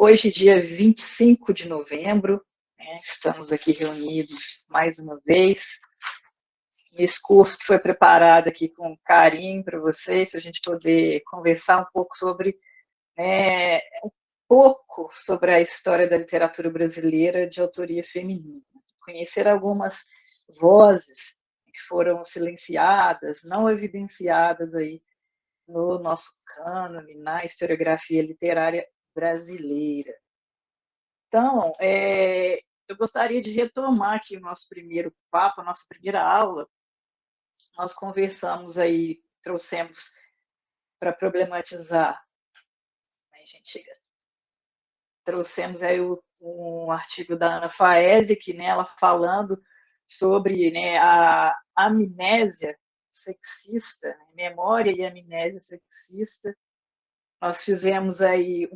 Hoje, dia 25 de novembro, né, estamos aqui reunidos mais uma vez, nesse curso que foi preparado aqui com carinho para vocês, para a gente poder conversar um pouco sobre, um pouco sobre a história da literatura brasileira de autoria feminina. Conhecer algumas vozes que foram silenciadas, não evidenciadas aí no nosso cânone, na historiografia literária brasileira. Então, eu gostaria de retomar aqui o nosso primeiro papo, a nossa primeira aula. Nós conversamos aí, trouxemos para problematizar, né, gente, trouxemos aí um artigo da Ana Faedrick, né, ela falando sobre, né, a amnésia sexista, né, memória e amnésia sexista. Nós fizemos aí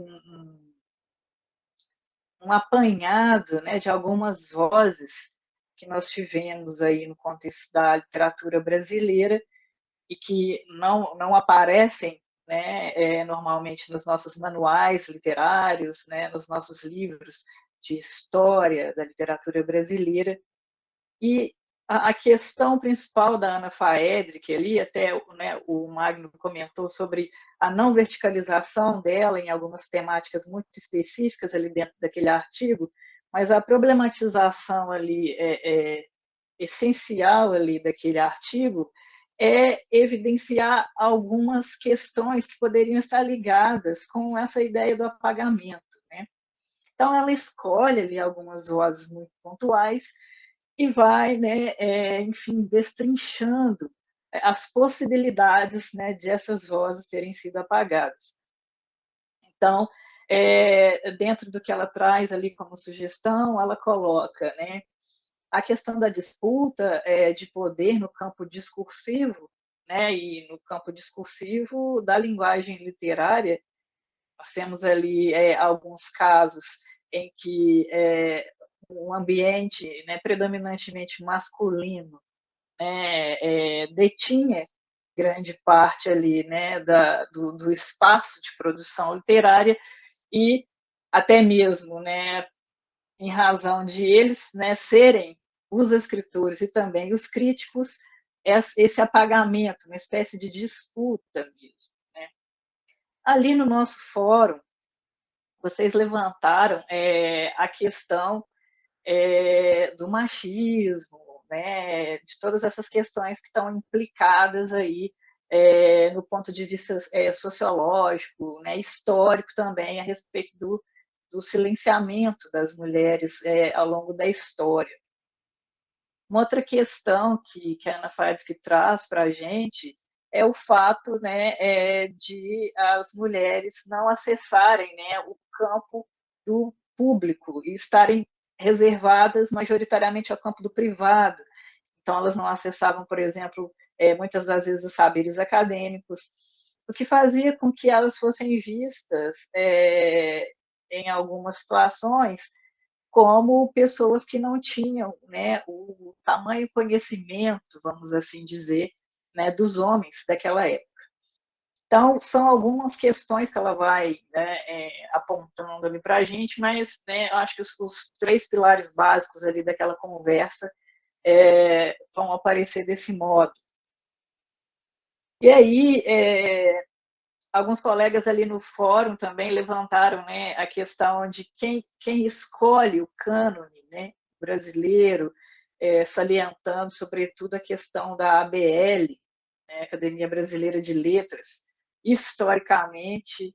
um apanhado, né, de algumas vozes que nós tivemos aí no contexto da literatura brasileira e que não aparecem, né, normalmente nos nossos manuais literários, né, nos nossos livros de história da literatura brasileira. E a questão principal da Ana Faedrick ali, até, né, o Magno comentou sobre a não verticalização dela em algumas temáticas muito específicas ali dentro daquele artigo, mas a problematização ali essencial ali daquele artigo é evidenciar algumas questões que poderiam estar ligadas com essa ideia do apagamento, né? Então ela escolhe ali algumas vozes muito pontuais e vai, né, enfim, destrinchando as possibilidades, né, de essas vozes terem sido apagadas. Então, dentro do que ela traz ali como sugestão, ela coloca, né, a questão da disputa de poder no campo discursivo, né, e no campo discursivo da linguagem literária. Nós temos ali alguns casos em que um ambiente, né, predominantemente masculino, né, detinha grande parte ali, né, do espaço de produção literária e até mesmo, né, em razão de eles, né, serem os escritores e também os críticos, esse apagamento, uma espécie de disputa mesmo. Né? Ali no nosso fórum, vocês levantaram a questão do machismo, né, de todas essas questões que estão implicadas aí no ponto de vista sociológico, né, histórico também, a respeito do silenciamento das mulheres ao longo da história. Uma outra questão que a Ana Faedrick traz para a gente é o fato, né, de as mulheres não acessarem, né, o campo do público e estarem reservadas majoritariamente ao campo do privado. Então, elas não acessavam, por exemplo, muitas das vezes os saberes acadêmicos, o que fazia com que elas fossem vistas, em algumas situações, como pessoas que não tinham, né, o tamanho conhecimento, vamos assim dizer, né, dos homens daquela época. Então, são algumas questões que ela vai, né, apontando ali para a gente, mas, né, eu acho que os três pilares básicos ali daquela conversa vão aparecer desse modo. E aí, alguns colegas ali no fórum também levantaram, né, a questão de quem escolhe o cânone, né, brasileiro, salientando sobretudo a questão da ABL, né, Academia Brasileira de Letras, historicamente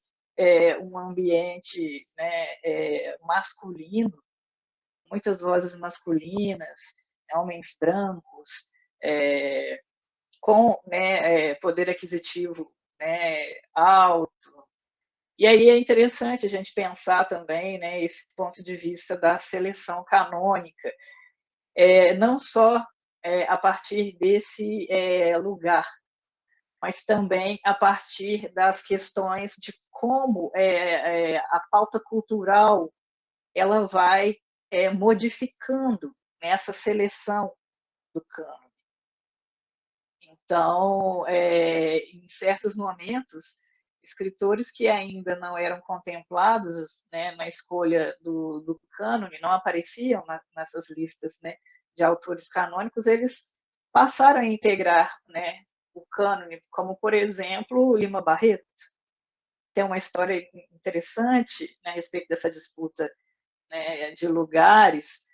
um ambiente, né, masculino, muitas vozes masculinas, homens brancos, com, né, poder aquisitivo, né, alto. E aí é interessante a gente pensar também, né, esse ponto de vista da seleção canônica, não só a partir desse lugar, mas também a partir das questões de como a pauta cultural ela vai modificando nessa seleção do campo. Então, em certos momentos, escritores que ainda não eram contemplados, né, na escolha do cânone, não apareciam nessas listas, né, de autores canônicos, eles passaram a integrar, né, o cânone, como, por exemplo, Lima Barreto. Tem uma história interessante, né, a respeito dessa disputa, né, de lugares,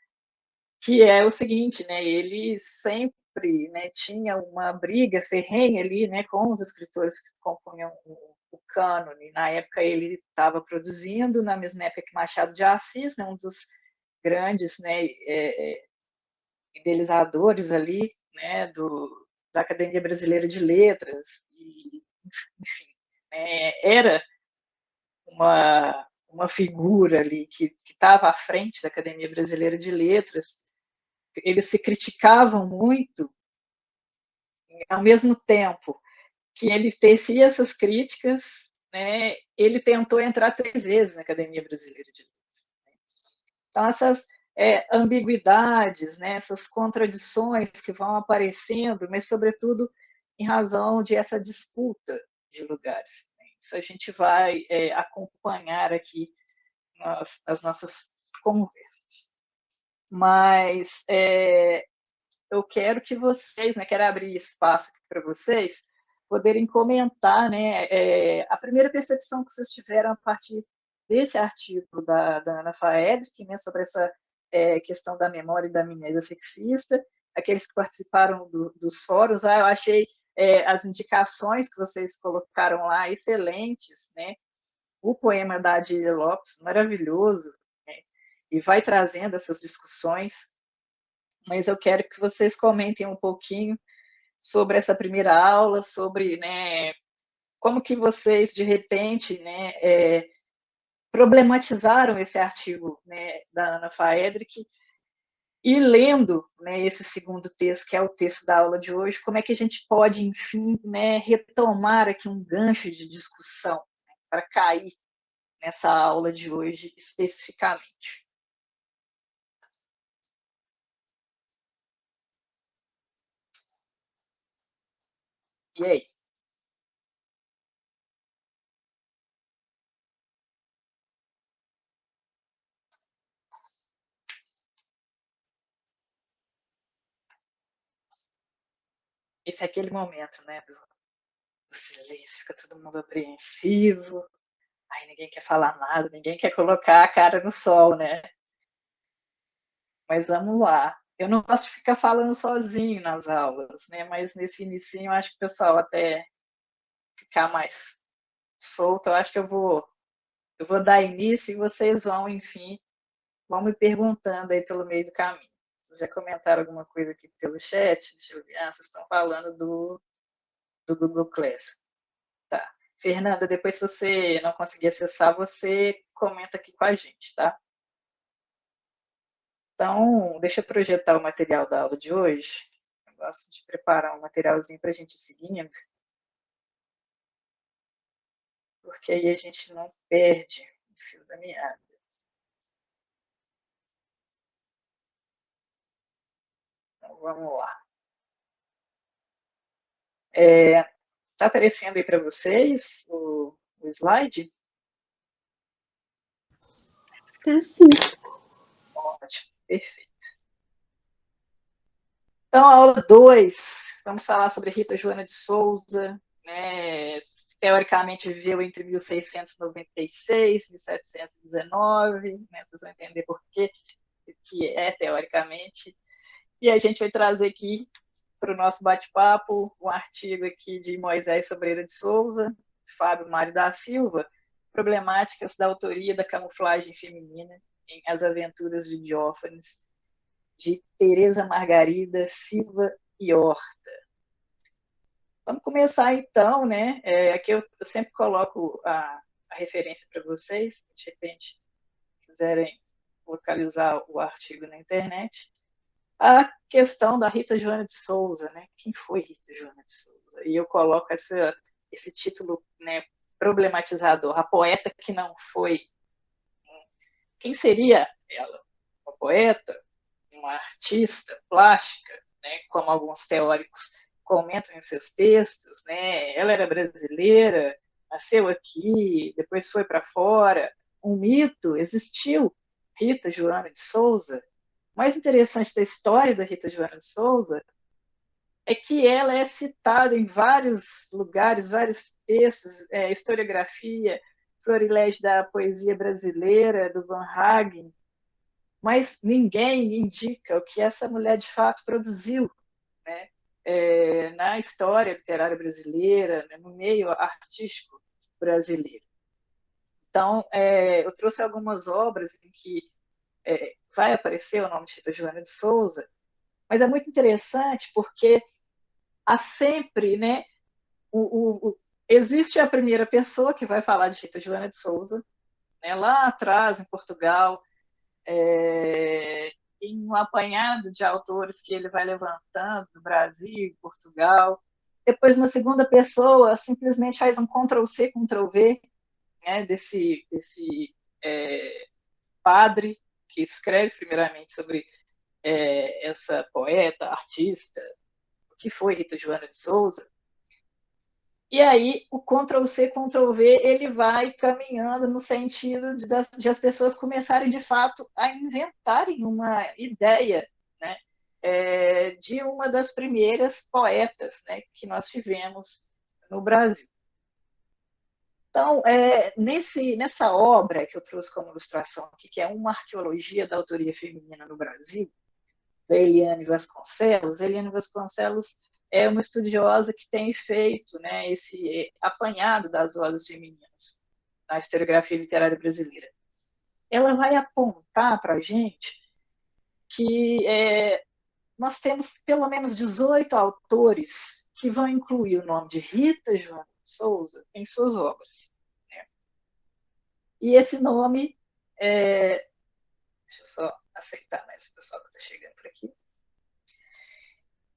que é o seguinte, né, ele sempre, né, tinha uma briga ferrenha ali, né, com os escritores que compunham o cânone. Na época ele estava produzindo, na mesma época que Machado de Assis, né, um dos grandes, né, idealizadores ali, né, da Academia Brasileira de Letras, e, enfim, era uma figura ali que estava à frente da Academia Brasileira de Letras. Eles se criticavam muito, ao mesmo tempo que ele tecia essas críticas, né, ele tentou entrar 3 vezes na Academia Brasileira de Letras. Então, essas ambiguidades, né, essas contradições que vão aparecendo, mas, sobretudo, em razão de essa disputa de lugares. Isso a gente vai acompanhar aqui nas nossas conversas. Mas eu quero que vocês, né, quero abrir espaço para vocês poderem comentar, né, a primeira percepção que vocês tiveram a partir desse artigo da Ana Faedrick, né, sobre essa questão da memória e da amnésia sexista, aqueles que participaram dos fóruns. Eu achei as indicações que vocês colocaram lá excelentes, né, o poema da Adília Lopes, maravilhoso, né, e vai trazendo essas discussões, mas eu quero que vocês comentem um pouquinho sobre essa primeira aula, sobre, né, como que vocês, de repente, né, problematizaram esse artigo, né, da Ana Faedrick, e lendo, né, esse segundo texto, que é o texto da aula de hoje, como é que a gente pode, enfim, né, retomar aqui um gancho de discussão, né, para cair nessa aula de hoje especificamente. E aí? Esse é aquele momento, né, do silêncio, fica todo mundo apreensivo, aí ninguém quer falar nada, ninguém quer colocar a cara no sol, né? Mas vamos lá. Eu não gosto de ficar falando sozinho nas aulas, né? Mas nesse início eu acho que o pessoal até ficar mais solto, eu acho que eu vou dar início e vocês vão, enfim, vão me perguntando aí pelo meio do caminho. Vocês já comentaram alguma coisa aqui pelo chat? Deixa eu ver. Ah, vocês estão falando do Google Classroom. Tá. Fernanda, depois se você não conseguir acessar, você comenta aqui com a gente, tá? Então, deixa eu projetar o material da aula de hoje. Eu gosto de preparar um materialzinho para a gente ir seguindo, porque aí a gente não perde o fio da meada. Então, vamos lá. Está aparecendo aí para vocês o slide? Tá sim. Ótimo, perfeito. Então, aula 2, vamos falar sobre Rita Joana de Souza, né? Teoricamente viveu entre 1696 e 1719, né? Vocês vão entender por quê, que é teoricamente. E a gente vai trazer aqui para o nosso bate-papo um artigo aqui de Moisés Sobreira de Souza, Fábio Mário da Silva, Problemáticas da Autoria da Camuflagem Feminina em As Aventuras de Diófanes, de Tereza Margarida Silva e Horta. Vamos começar então, né? Aqui eu sempre coloco a referência para vocês, se de repente quiserem localizar o artigo na internet. A questão da Rita Joana de Souza, né? Quem foi Rita Joana de Souza? E eu coloco esse título, né, problematizador, a poeta que não foi. Quem seria ela? Uma poeta? Uma artista plástica, né, como alguns teóricos comentam em seus textos, né? Ela era brasileira, nasceu aqui, depois foi para fora. Um mito existiu, Rita Joana de Souza. O mais interessante da história da Rita Joana de Souza é que ela é citada em vários lugares, vários textos, historiografia, florilégio da poesia brasileira, do Van Hagen, mas ninguém indica o que essa mulher de fato produziu, né? Na história literária brasileira, né? No meio artístico brasileiro. Então, eu trouxe algumas obras em que vai aparecer o nome de Rita Joana de Souza, mas é muito interessante porque há sempre, né, existe a primeira pessoa que vai falar de Rita Joana de Souza, né, lá atrás, em Portugal, em um apanhado de autores que ele vai levantando do Brasil, Portugal. Depois, uma segunda pessoa simplesmente faz um Ctrl-C, Ctrl-V, né, desse padre que escreve primeiramente sobre essa poeta, artista, o que foi Rita Joana de Souza. E aí o Ctrl-C, Ctrl-V, ele vai caminhando no sentido de as pessoas começarem, de fato, a inventarem uma ideia, né, de uma das primeiras poetas, né, que nós tivemos no Brasil. Então, nessa obra que eu trouxe como ilustração aqui, que é uma arqueologia da autoria feminina no Brasil, da Eliane Vasconcelos é uma estudiosa que tem feito, né, esse apanhado das vozes femininas na historiografia literária brasileira. Ela vai apontar para a gente que nós temos pelo menos 18 autores que vão incluir o nome de Rita Joana de Souza em suas obras. Né? E esse nome, deixa eu só aceitar mais o pessoal que está chegando por aqui.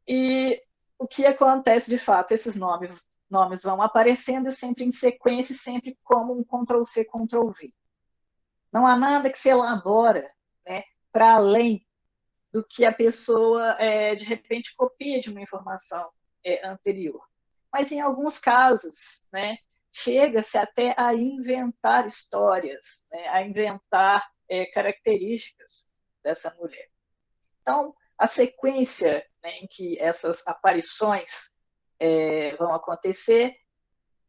E o que acontece de fato? Esses nomes vão aparecendo sempre em sequência, sempre como um Ctrl-C, Ctrl-V. Não há nada que se elabora, né, para além do que a pessoa, de repente, copia de uma informação anterior. Mas, em alguns casos, né, chega-se até a inventar histórias, né, a inventar características dessa mulher. Então, a sequência, né, em que essas aparições vão acontecer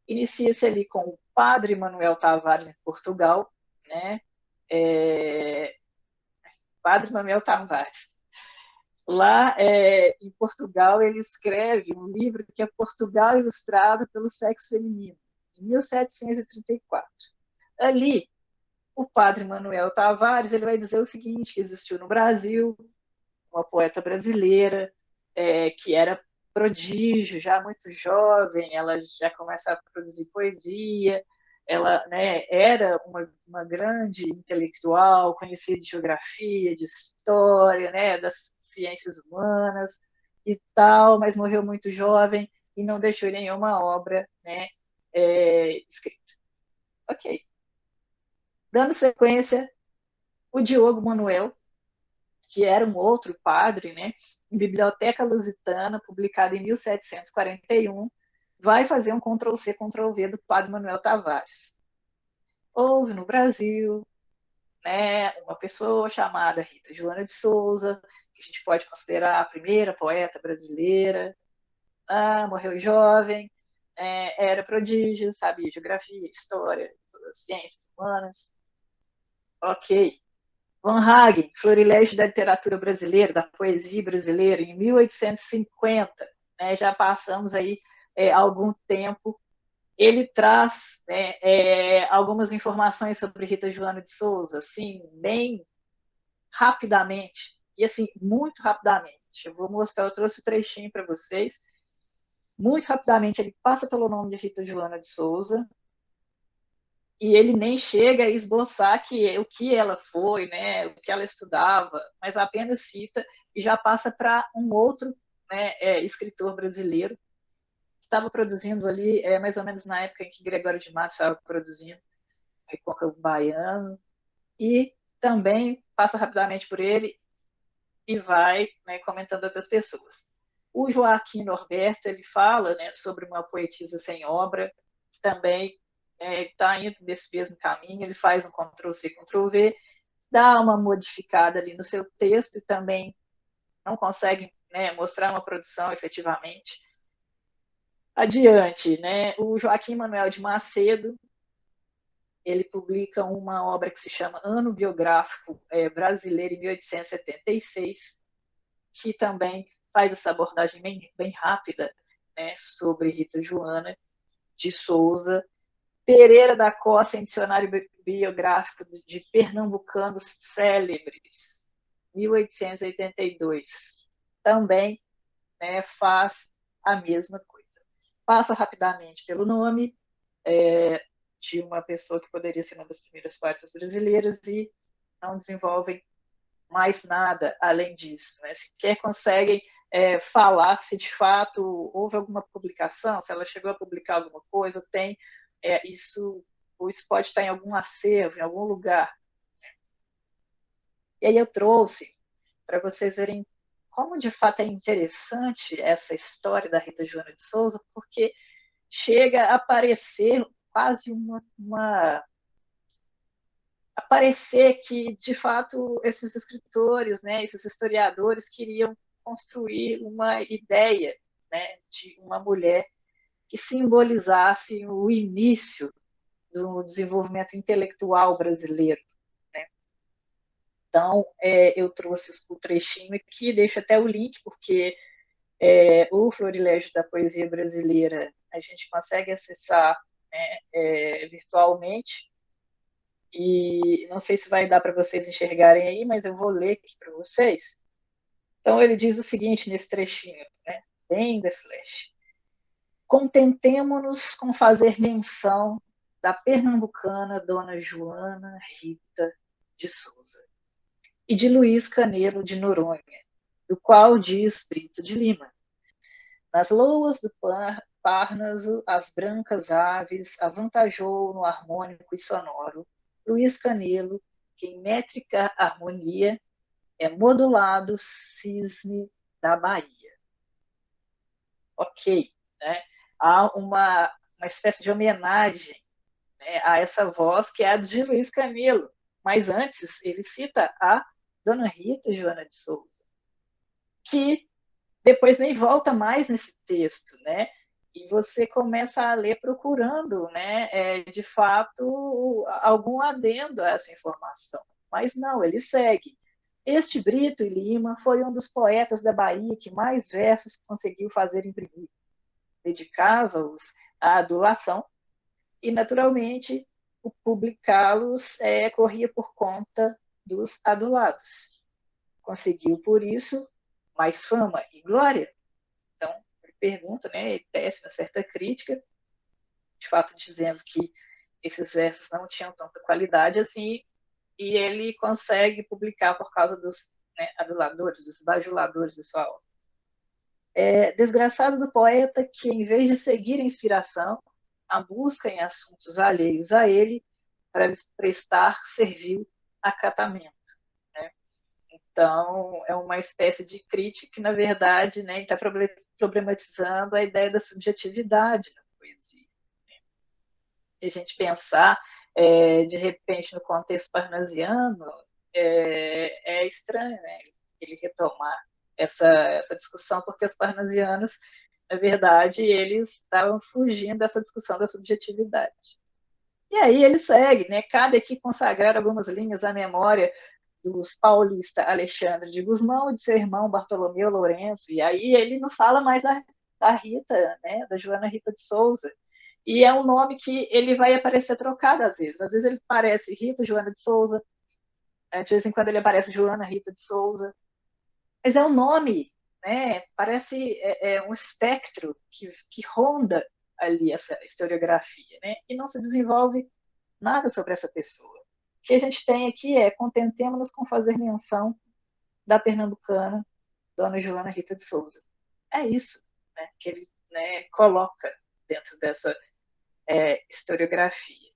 inicia-se ali com o padre Manuel Tavares em Portugal, né? Padre Manuel Tavares. Lá em Portugal, ele escreve um livro que é Portugal Ilustrado pelo Sexo Feminino, em 1734. Ali, o padre Manuel Tavares ele vai dizer o seguinte, que existiu no Brasil uma poeta brasileira que era prodígio, já muito jovem, ela já começa a produzir poesia, ela, né, era uma grande intelectual, conhecia de geografia, de história, né, das ciências humanas e tal, mas morreu muito jovem e não deixou nenhuma obra, né, escrita. Ok. Dando sequência, o Diogo Manuel, que era um outro padre, né, em Biblioteca Lusitana, publicado em 1741, vai fazer um Ctrl-C, Ctrl-V do padre Manuel Tavares. Houve no Brasil, né, uma pessoa chamada Rita Joana de Souza, que a gente pode considerar a primeira poeta brasileira, morreu jovem, era prodígio, sabia geografia, história, ciências humanas. Ok. Van Hagen, Florilégio da Literatura Brasileira, da Poesia Brasileira, em 1850, né, já passamos aí algum tempo. Ele traz, né, algumas informações sobre Rita Joana de Souza, assim, bem rapidamente, e assim, muito rapidamente. Eu vou mostrar, eu trouxe o trechinho para vocês. Muito rapidamente, ele passa pelo nome de Rita Joana de Souza, e ele nem chega a esboçar o que ela foi, né, o que ela estudava, mas apenas cita e já passa para um outro, né, escritor brasileiro que estava produzindo ali, mais ou menos na época em que Gregório de Matos estava produzindo Recôncavo Baiano, e também passa rapidamente por ele e vai, né, comentando outras pessoas. O Joaquim Norberto ele fala, né, sobre uma poetisa sem obra, que também ele está indo nesse mesmo caminho, ele faz um Ctrl+C, Ctrl+V, dá uma modificada ali no seu texto e também não consegue, né, mostrar uma produção efetivamente. Adiante, né, o Joaquim Manuel de Macedo, ele publica uma obra que se chama Ano Biográfico Brasileiro em 1876, que também faz essa abordagem bem rápida, né, sobre Rita Joana de Souza. Pereira da Costa, em Dicionário Biográfico de Pernambucanos Célebres, 1882. Também, né, faz a mesma coisa. Passa rapidamente pelo nome de uma pessoa que poderia ser uma das primeiras poetas brasileiras e não desenvolvem mais nada além disso. Né? Sequer conseguem falar se de fato houve alguma publicação, se ela chegou a publicar alguma coisa, tem isso, ou isso pode estar em algum acervo, em algum lugar. E aí eu trouxe para vocês verem como de fato é interessante essa história da Rita Joana de Souza, porque chega a parecer quase aparecer que, de fato, esses escritores, né, esses historiadores queriam construir uma ideia, né, de uma mulher que simbolizasse o início do desenvolvimento intelectual brasileiro. Né? Então, eu trouxe o trechinho aqui, deixo até o link, porque o Florilégio da Poesia Brasileira a gente consegue acessar, né, virtualmente, e não sei se vai dar para vocês enxergarem aí, mas eu vou ler aqui para vocês. Então, ele diz o seguinte nesse trechinho, né, bem The Flash. Contentemo-nos com fazer menção da pernambucana Dona Joana Rita de Souza e de Luiz Canelo de Noronha, do qual diz Brito de Lima. Nas loas do Parnaso, as brancas aves avantajou no harmônico e sonoro Luiz Canelo, que em métrica harmonia é modulado cisne da Bahia. Ok, né? Há uma espécie de homenagem, né, a essa voz que é a de Luiz Canelo, mas antes ele cita a Dona Rita Joana de Souza, que depois nem volta mais nesse texto, né? E você começa a ler procurando, né, de fato, algum adendo a essa informação. Mas não, ele segue. Este Brito e Lima foi um dos poetas da Bahia que mais versos conseguiu fazer imprimir. Dedicava-os à adulação e, naturalmente, o publicá-los corria por conta dos adulados. Conseguiu, por isso, mais fama e glória? Então, ele pergunta, né, ele tece uma certa crítica, de fato dizendo que esses versos não tinham tanta qualidade assim, e ele consegue publicar por causa dos, né, aduladores, dos bajuladores de sua obra. Desgraçado do poeta que, em vez de seguir a inspiração, a busca em assuntos alheios a ele para lhes prestar servil acatamento. Né? Então, é uma espécie de crítica que, na verdade, né, está problematizando a ideia da subjetividade na poesia. Né? E a gente pensar, de repente, no contexto parnasiano, é estranho, né, ele retomar essa discussão, porque os parnasianos, na verdade, eles estavam fugindo dessa discussão da subjetividade. E aí ele segue, né? Cabe aqui consagrar algumas linhas à memória dos paulista Alexandre de Gusmão e de seu irmão Bartolomeu Lourenço. E aí ele não fala mais da Rita, né? Da Joana Rita de Souza. E é um nome que ele vai aparecer trocado às vezes. Às vezes ele aparece Rita Joana de Souza, de vez em quando ele aparece Joana Rita de Souza. Mas é um nome, né? Parece um espectro que ronda ali essa historiografia, né? E não se desenvolve nada sobre essa pessoa. O que a gente tem aqui contentemo-nos com fazer menção da pernambucana Dona Joana Rita de Souza. É isso, né, que ele, né, coloca dentro dessa historiografia.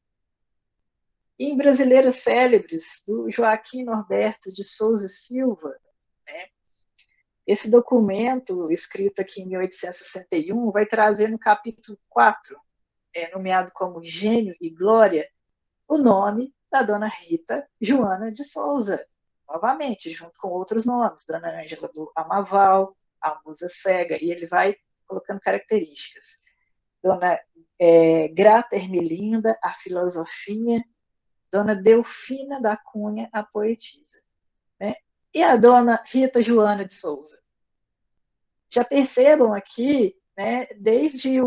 E em Brasileiros Célebres, do Joaquim Norberto de Souza e Silva, né, esse documento, escrito aqui em 1861, vai trazer no capítulo 4 nomeado como Gênio e Glória, o nome da dona Rita Joana de Souza, novamente, junto com outros nomes, dona Ângela do Amaval, a Musa Cega, e ele vai colocando características. Dona Grata Ermelinda, a filosofia, dona Delfina da Cunha, a poetisa. Né? E a dona Rita Joana de Souza. Já percebam aqui, né, desde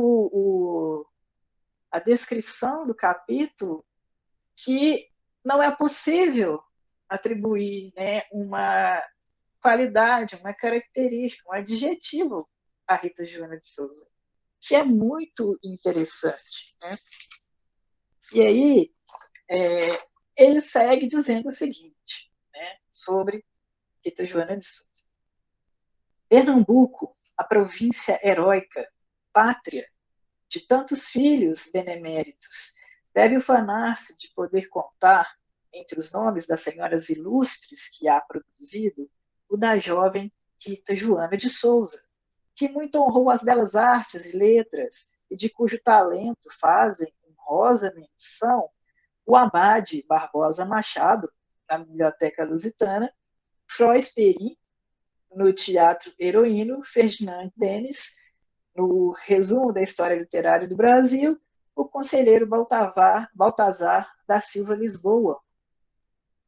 a descrição do capítulo, que não é possível atribuir, né, uma qualidade, uma característica, um adjetivo à Rita Joana de Souza, que é muito interessante. Né? E aí, ele segue dizendo o seguinte, né, sobre Rita Joana de Souza. Pernambuco, a província heróica, pátria de tantos filhos beneméritos, deve ufanar-se de poder contar, entre os nomes das senhoras ilustres que há produzido, o da jovem Rita Joana de Souza, que muito honrou as belas artes e letras, e de cujo talento fazem honrosa menção o abade Barbosa Machado, na Biblioteca Lusitana, Frois Perim, no Teatro Heroíno, Ferdinand Denis, no resumo da história literária do Brasil, o conselheiro Baltazar da Silva Lisboa,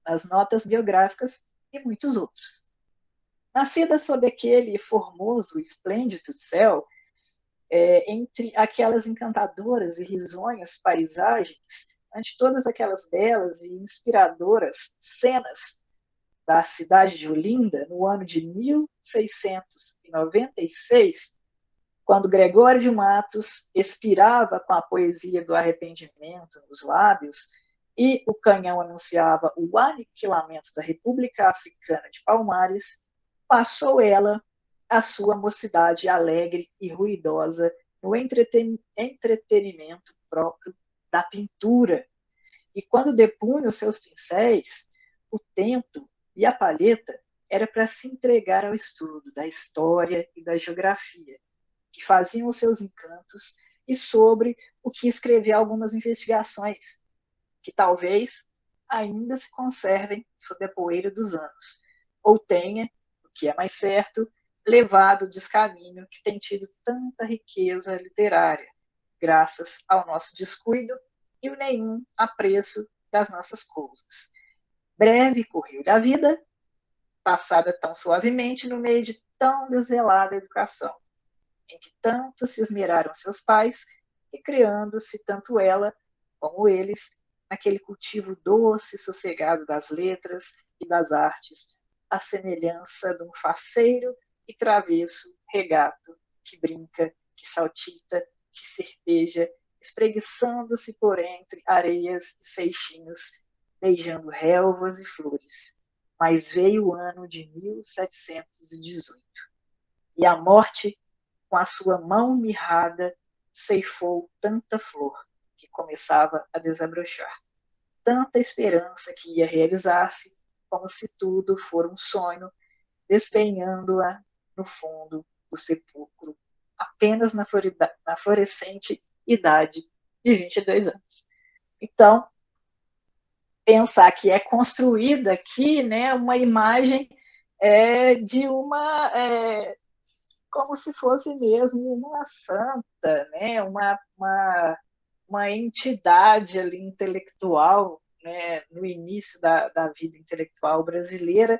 nas notas biográficas e muitos outros. Nascida sob aquele formoso e esplêndido céu, entre aquelas encantadoras e risonhas paisagens, ante todas aquelas belas e inspiradoras cenas da cidade de Olinda, no ano de 1696, quando Gregório de Matos expirava com a poesia do arrependimento nos lábios e o canhão anunciava o aniquilamento da República Africana de Palmares, passou ela a sua mocidade alegre e ruidosa no entretenimento próprio da pintura. E quando depunha os seus pincéis, o tento e a palheta era para se entregar ao estudo da história e da geografia, que faziam os seus encantos, e sobre o que escrever algumas investigações, que talvez ainda se conservem sob a poeira dos anos, ou tenha, o que é mais certo, levado o descaminho que tem tido tanta riqueza literária, graças ao nosso descuido e o nenhum apreço das nossas coisas. Breve correu-lhe a vida, passada tão suavemente no meio de tão desvelada educação, em que tanto se esmeraram seus pais, e criando-se tanto ela como eles naquele cultivo doce e sossegado das letras e das artes, à semelhança de um faceiro e travesso regato que brinca, que saltita, que serpeja, espreguiçando-se por entre areias e seixinhos, beijando relvas e flores. Mas veio o ano de 1718, e a morte, com a sua mão mirrada, ceifou tanta flor que começava a desabrochar, tanta esperança que ia realizar-se, como se tudo for um sonho, despenhando-a no fundo do sepulcro, apenas na florescente idade de 22 anos. Então, pensar que é construída aqui, né, uma imagem de uma como se fosse mesmo uma santa, né? Uma entidade ali intelectual, né? No início da vida intelectual brasileira,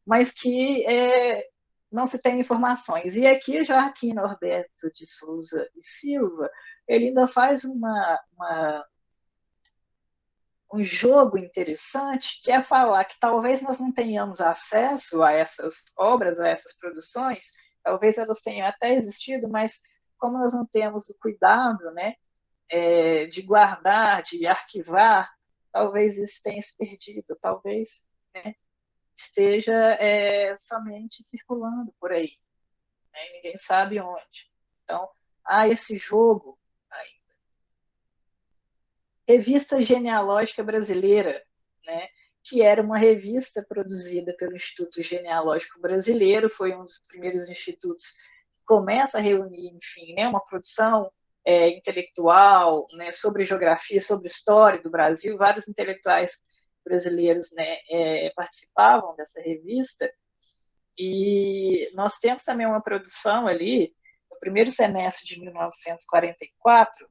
mas que não se tem informações. E aqui Joaquim Norberto de Souza e Silva, ele ainda faz um jogo interessante, que é falar que talvez nós não tenhamos acesso a essas obras, a essas produções, talvez elas tenham até existido, mas como nós não temos o cuidado, né, de guardar, de arquivar, talvez isso tenha se perdido, talvez, né, esteja somente circulando por aí, né, ninguém sabe onde. Então, há esse jogo aí. Revista Genealógica Brasileira, né, que era uma revista produzida pelo Instituto Genealógico Brasileiro, foi um dos primeiros institutos que começa a reunir, enfim, né, uma produção intelectual, né, sobre geografia, sobre história do Brasil. Vários intelectuais brasileiros, né, participavam dessa revista. E nós temos também uma produção ali, no primeiro semestre de 1944,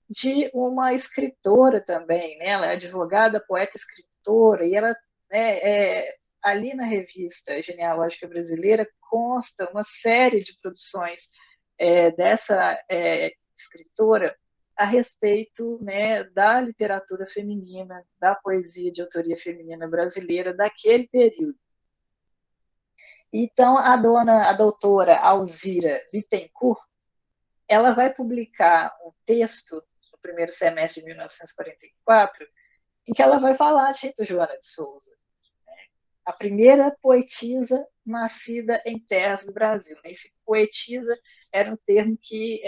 de uma escritora também, né? Ela é advogada, poeta, escritora, e ela, ali na revista Genealógica Brasileira, consta uma série de produções dessa escritora a respeito, né, da literatura feminina, da poesia de autoria feminina brasileira daquele período. Então, a doutora Alzira Bittencourt, ela vai publicar um texto no primeiro semestre de 1944, em que ela vai falar de Rita Joana de Souza, né? A primeira poetisa nascida em terras do Brasil. Esse poetisa era um termo que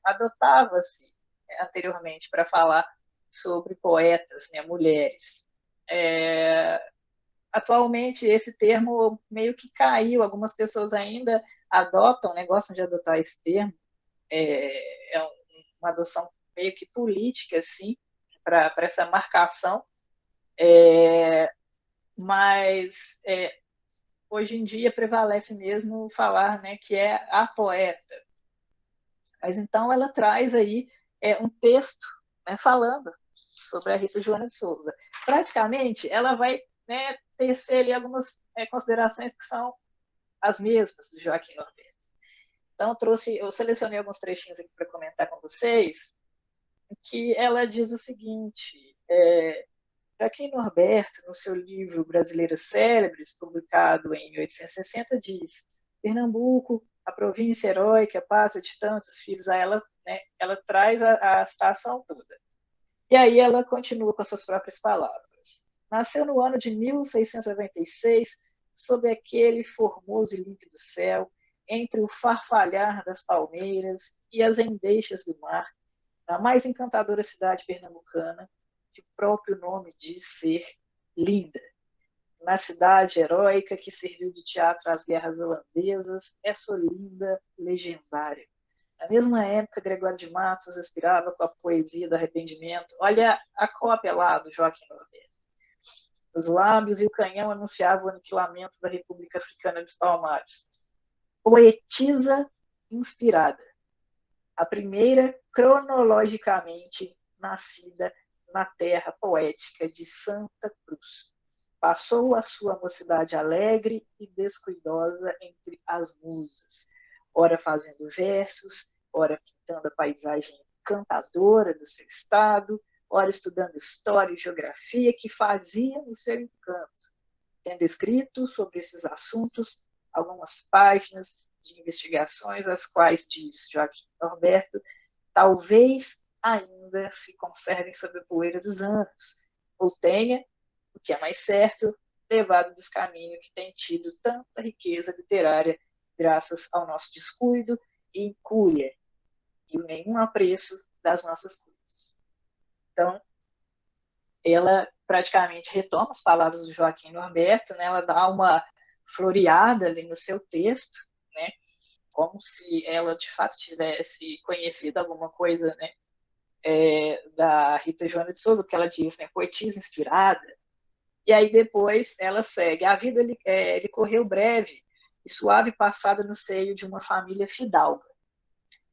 adotava-se anteriormente para falar sobre poetas, né, mulheres. Atualmente, esse termo meio que caiu, algumas pessoas ainda adotam, né, gostam de adotar esse termo, uma adoção meio que política, assim, para essa marcação, mas hoje em dia prevalece mesmo falar, né, que é a poeta. Mas então ela traz aí um texto, né, falando sobre a Rita Joana de Souza. Praticamente, ela vai, né, tecer ali algumas considerações que são as mesmas do Joaquim Norberto. Então, eu selecionei alguns trechinhos aqui para comentar com vocês, que ela diz o seguinte: Joaquim Norberto, no seu livro Brasileiras Célebres, publicado em 1860, diz: Pernambuco, a província heróica, a pátria de tantos filhos, a ela, né, ela traz a citação toda. E aí ela continua com as suas próprias palavras. Nasceu no ano de 1696, sob aquele formoso e límpido céu, entre o farfalhar das palmeiras e as endeixas do mar, na mais encantadora cidade pernambucana, que o próprio nome diz ser linda. Na cidade heróica que serviu de teatro às guerras holandesas, essa linda legendária. Na mesma época, Gregório de Matos aspirava com a poesia do arrependimento. Olha a cópia lá do Joaquim Norberto. Os lábios e o canhão anunciavam o aniquilamento da República Africana dos Palmares. Poetisa inspirada. A primeira cronologicamente nascida na terra poética de Santa Cruz. Passou a sua mocidade alegre e descuidosa entre as musas, ora fazendo versos, ora pintando a paisagem encantadora do seu estado, ora estudando história e geografia que faziam o seu encanto, tendo escrito sobre esses assuntos algumas páginas de investigações, as quais, diz Joaquim Norberto, talvez ainda se conservem sob a poeira dos anos, ou tenha, o que é mais certo, levado dos caminhos que tem tido tanta riqueza literária graças ao nosso descuido e incúria, e nenhum apreço das nossas coisas. Então, ela praticamente retoma as palavras do Joaquim Norberto, né? Ela dá uma floreada ali no seu texto, né? Como se ela de fato tivesse conhecido alguma coisa, né, da Rita Joana de Souza, que ela diz, né, poetisa inspirada. E aí depois ela segue: a vida lhe correu breve e suave passada no seio de uma família fidalga.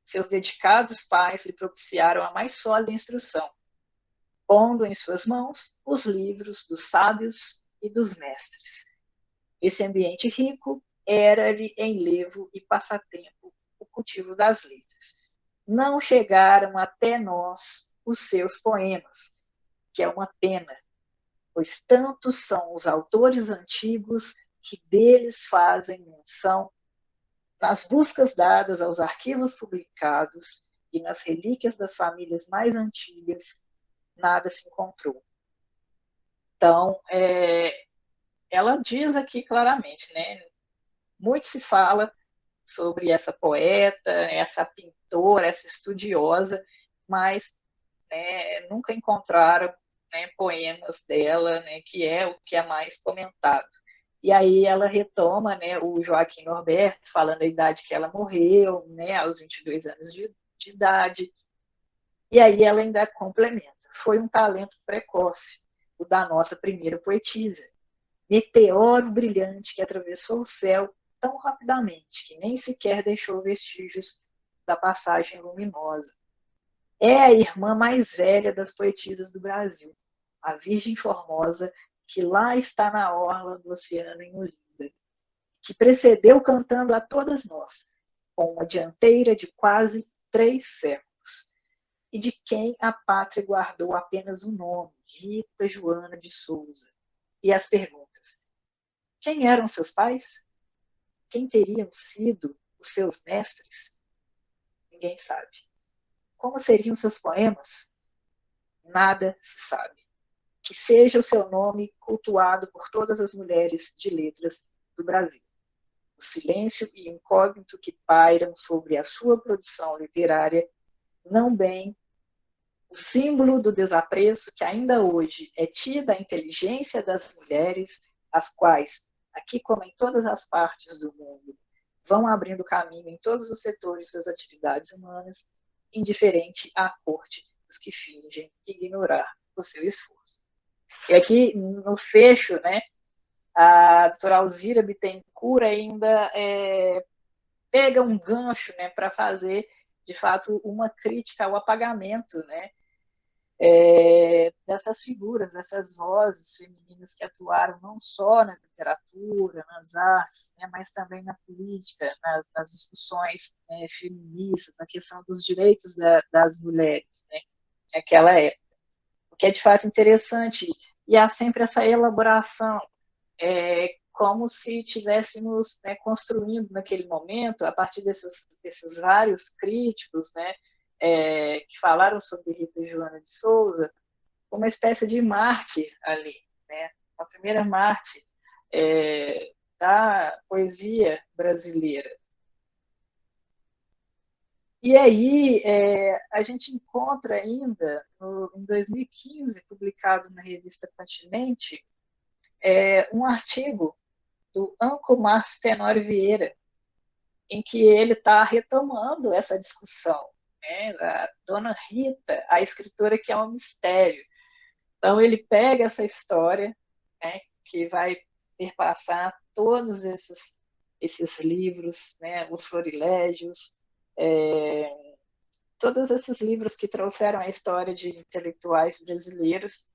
Seus dedicados pais lhe propiciaram a mais sólida instrução, pondo em suas mãos os livros dos sábios e dos mestres. Esse ambiente rico era-lhe enlevo e passatempo o cultivo das letras. Não chegaram até nós os seus poemas, que é uma pena, pois tantos são os autores antigos que deles fazem menção nas buscas dadas aos arquivos publicados e nas relíquias das famílias mais antigas, nada se encontrou. Então, ela diz aqui claramente, né? Muito se fala sobre essa poeta, essa pintora, essa estudiosa, mas nunca encontraram, né, poemas dela, né, que é o que é mais comentado. E aí ela retoma, né, o Joaquim Norberto, falando da idade que ela morreu, né, aos 22 anos de idade. E aí ela ainda complementa. Foi um talento precoce, o da nossa primeira poetisa. Meteoro brilhante que atravessou o céu tão rapidamente que nem sequer deixou vestígios da passagem luminosa. É a irmã mais velha das poetisas do Brasil, a Virgem Formosa, que lá está na orla do oceano em Olinda, que precedeu cantando a todas nós, com uma dianteira de quase 3 séculos, e de quem a pátria guardou apenas o nome, Rita Joana de Souza. E as perguntas: quem eram seus pais? Quem teriam sido os seus mestres? Ninguém sabe. Como seriam seus poemas? Nada se sabe. Que seja o seu nome cultuado por todas as mulheres de letras do Brasil. O silêncio e incógnito que pairam sobre a sua produção literária, não bem o símbolo do desapreço que ainda hoje é tida a inteligência das mulheres, as quais, aqui como em todas as partes do mundo, vão abrindo caminho em todos os setores das atividades humanas, indiferente à corte dos que fingem ignorar o seu esforço. E aqui, no fecho, né, a doutora Alzira Bittencourt ainda pega um gancho, né, para fazer, de fato, uma crítica ao apagamento, né, dessas figuras, dessas vozes femininas que atuaram não só na literatura, nas artes, né, mas também na política, nas discussões feministas, na questão dos direitos das mulheres, né, naquela época. O que é de fato interessante, e há sempre essa elaboração, como se estivéssemos, né, construindo naquele momento, a partir desses vários críticos, né, que falaram sobre Rita Joana de Souza, uma espécie de mártir ali, né, a primeira mártir da poesia brasileira. E aí a gente encontra ainda, em 2015, publicado na revista Continente, um artigo do Anco Márcio Tenório Vieira, em que ele está retomando essa discussão, né, da Dona Rita, a escritora que é um mistério. Então ele pega essa história, né, que vai perpassar todos esses livros, né, os florilégios, todos esses livros que trouxeram a história de intelectuais brasileiros,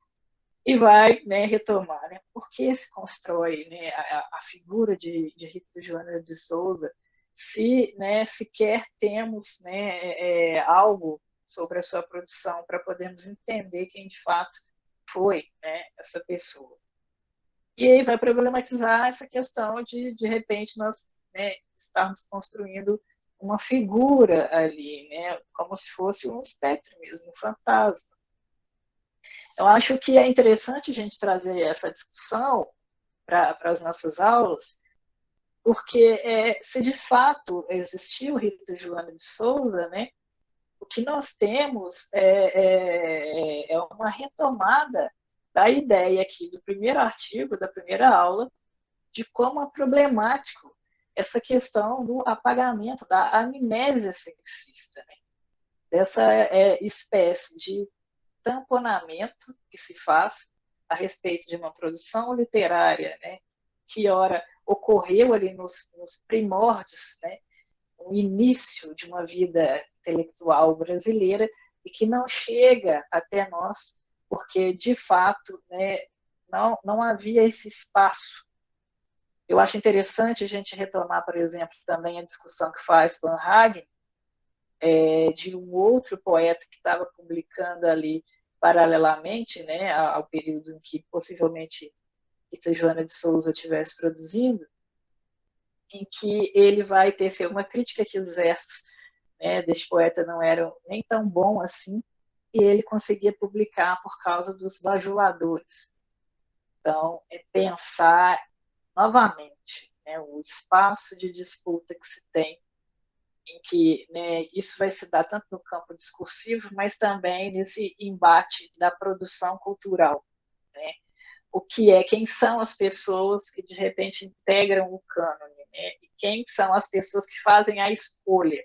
e vai, né, retomar, né, por que se constrói, né, a figura de Rita Joana de Souza, se, né, sequer temos, né, algo sobre a sua produção para podermos entender quem de fato foi, né, essa pessoa. E aí vai problematizar essa questão de repente, nós, né, estarmos construindo uma figura ali, né, como se fosse um espectro mesmo, um fantasma. Eu acho que é interessante a gente trazer essa discussão para as nossas aulas, porque se de fato existiu Rita Joana de Souza, né, o que nós temos é uma retomada da ideia aqui do primeiro artigo, da primeira aula, de como é problemático essa questão do apagamento, da amnésia sexista, né, dessa espécie de tamponamento que se faz a respeito de uma produção literária, né, que ora ocorreu ali nos primórdios, né, o início de uma vida intelectual brasileira e que não chega até nós, porque de fato, né, não havia esse espaço. Eu acho interessante a gente retomar, por exemplo, também a discussão que faz Van Hagen, de um outro poeta que estava publicando ali paralelamente, né, ao período em que possivelmente Rita Joana de Souza estivesse produzindo, em que ele vai tecer uma crítica que os versos, né, deste poeta não eram nem tão bons assim, e ele conseguia publicar por causa dos bajuladores. Então, é pensar novamente, né, o espaço de disputa que se tem, em que, né, isso vai se dar tanto no campo discursivo, mas também nesse embate da produção cultural, né? O que quem são as pessoas que de repente integram o cânone, né? E quem são as pessoas que fazem a escolha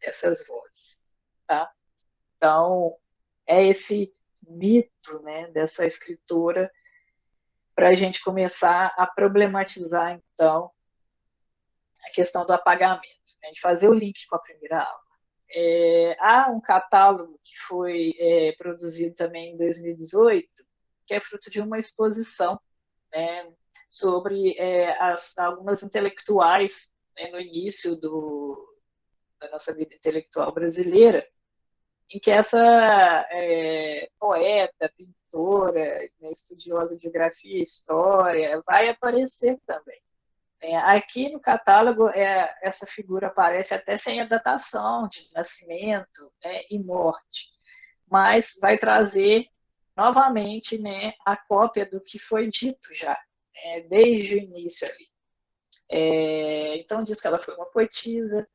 dessas vozes. tá? Então, é esse mito, né, dessa escritora para a gente começar a problematizar, então, a questão do apagamento, né, de fazer o link com a primeira aula. Há um catálogo que foi produzido também em 2018, que é fruto de uma exposição, né, sobre algumas intelectuais, né, no início da nossa vida intelectual brasileira, em que essa poeta, pintora, né, estudiosa de geografia e história vai aparecer também. Aqui no catálogo, essa figura aparece até sem a datação de nascimento, né, e morte, mas vai trazer novamente, né, a cópia do que foi dito já, desde o início ali. Então, diz que ela foi uma poetisa,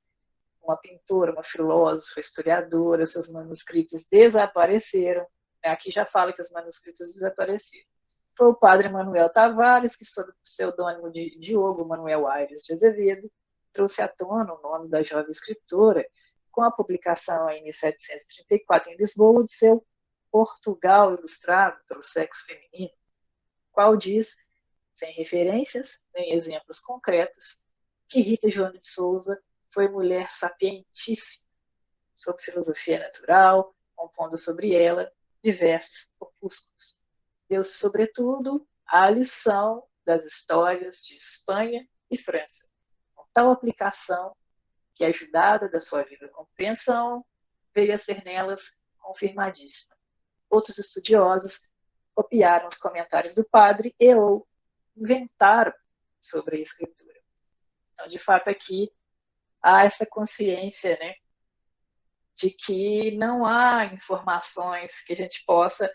uma pintora, uma filósofa, historiadora, seus manuscritos desapareceram. Aqui já fala que os manuscritos desapareceram. Foi o padre Manuel Tavares, que, sob o pseudônimo de Diogo Manuel Aires de Azevedo, trouxe à tona o nome da jovem escritora, com a publicação em 1734 em Lisboa de seu Portugal Ilustrado pelo Sexo Feminino, qual diz, sem referências nem exemplos concretos, que Rita Joana de Souza foi mulher sapientíssima, sobre filosofia natural, compondo sobre ela diversos opúsculos. Deu-se, sobretudo, à lição das histórias de Espanha e França, com tal aplicação que, ajudada da sua viva compreensão, veio a ser nelas confirmadíssima. Outros estudiosos copiaram os comentários do padre e ou inventaram sobre a escritura. Então, de fato, aqui há essa consciência, né, de que não há informações que a gente possa,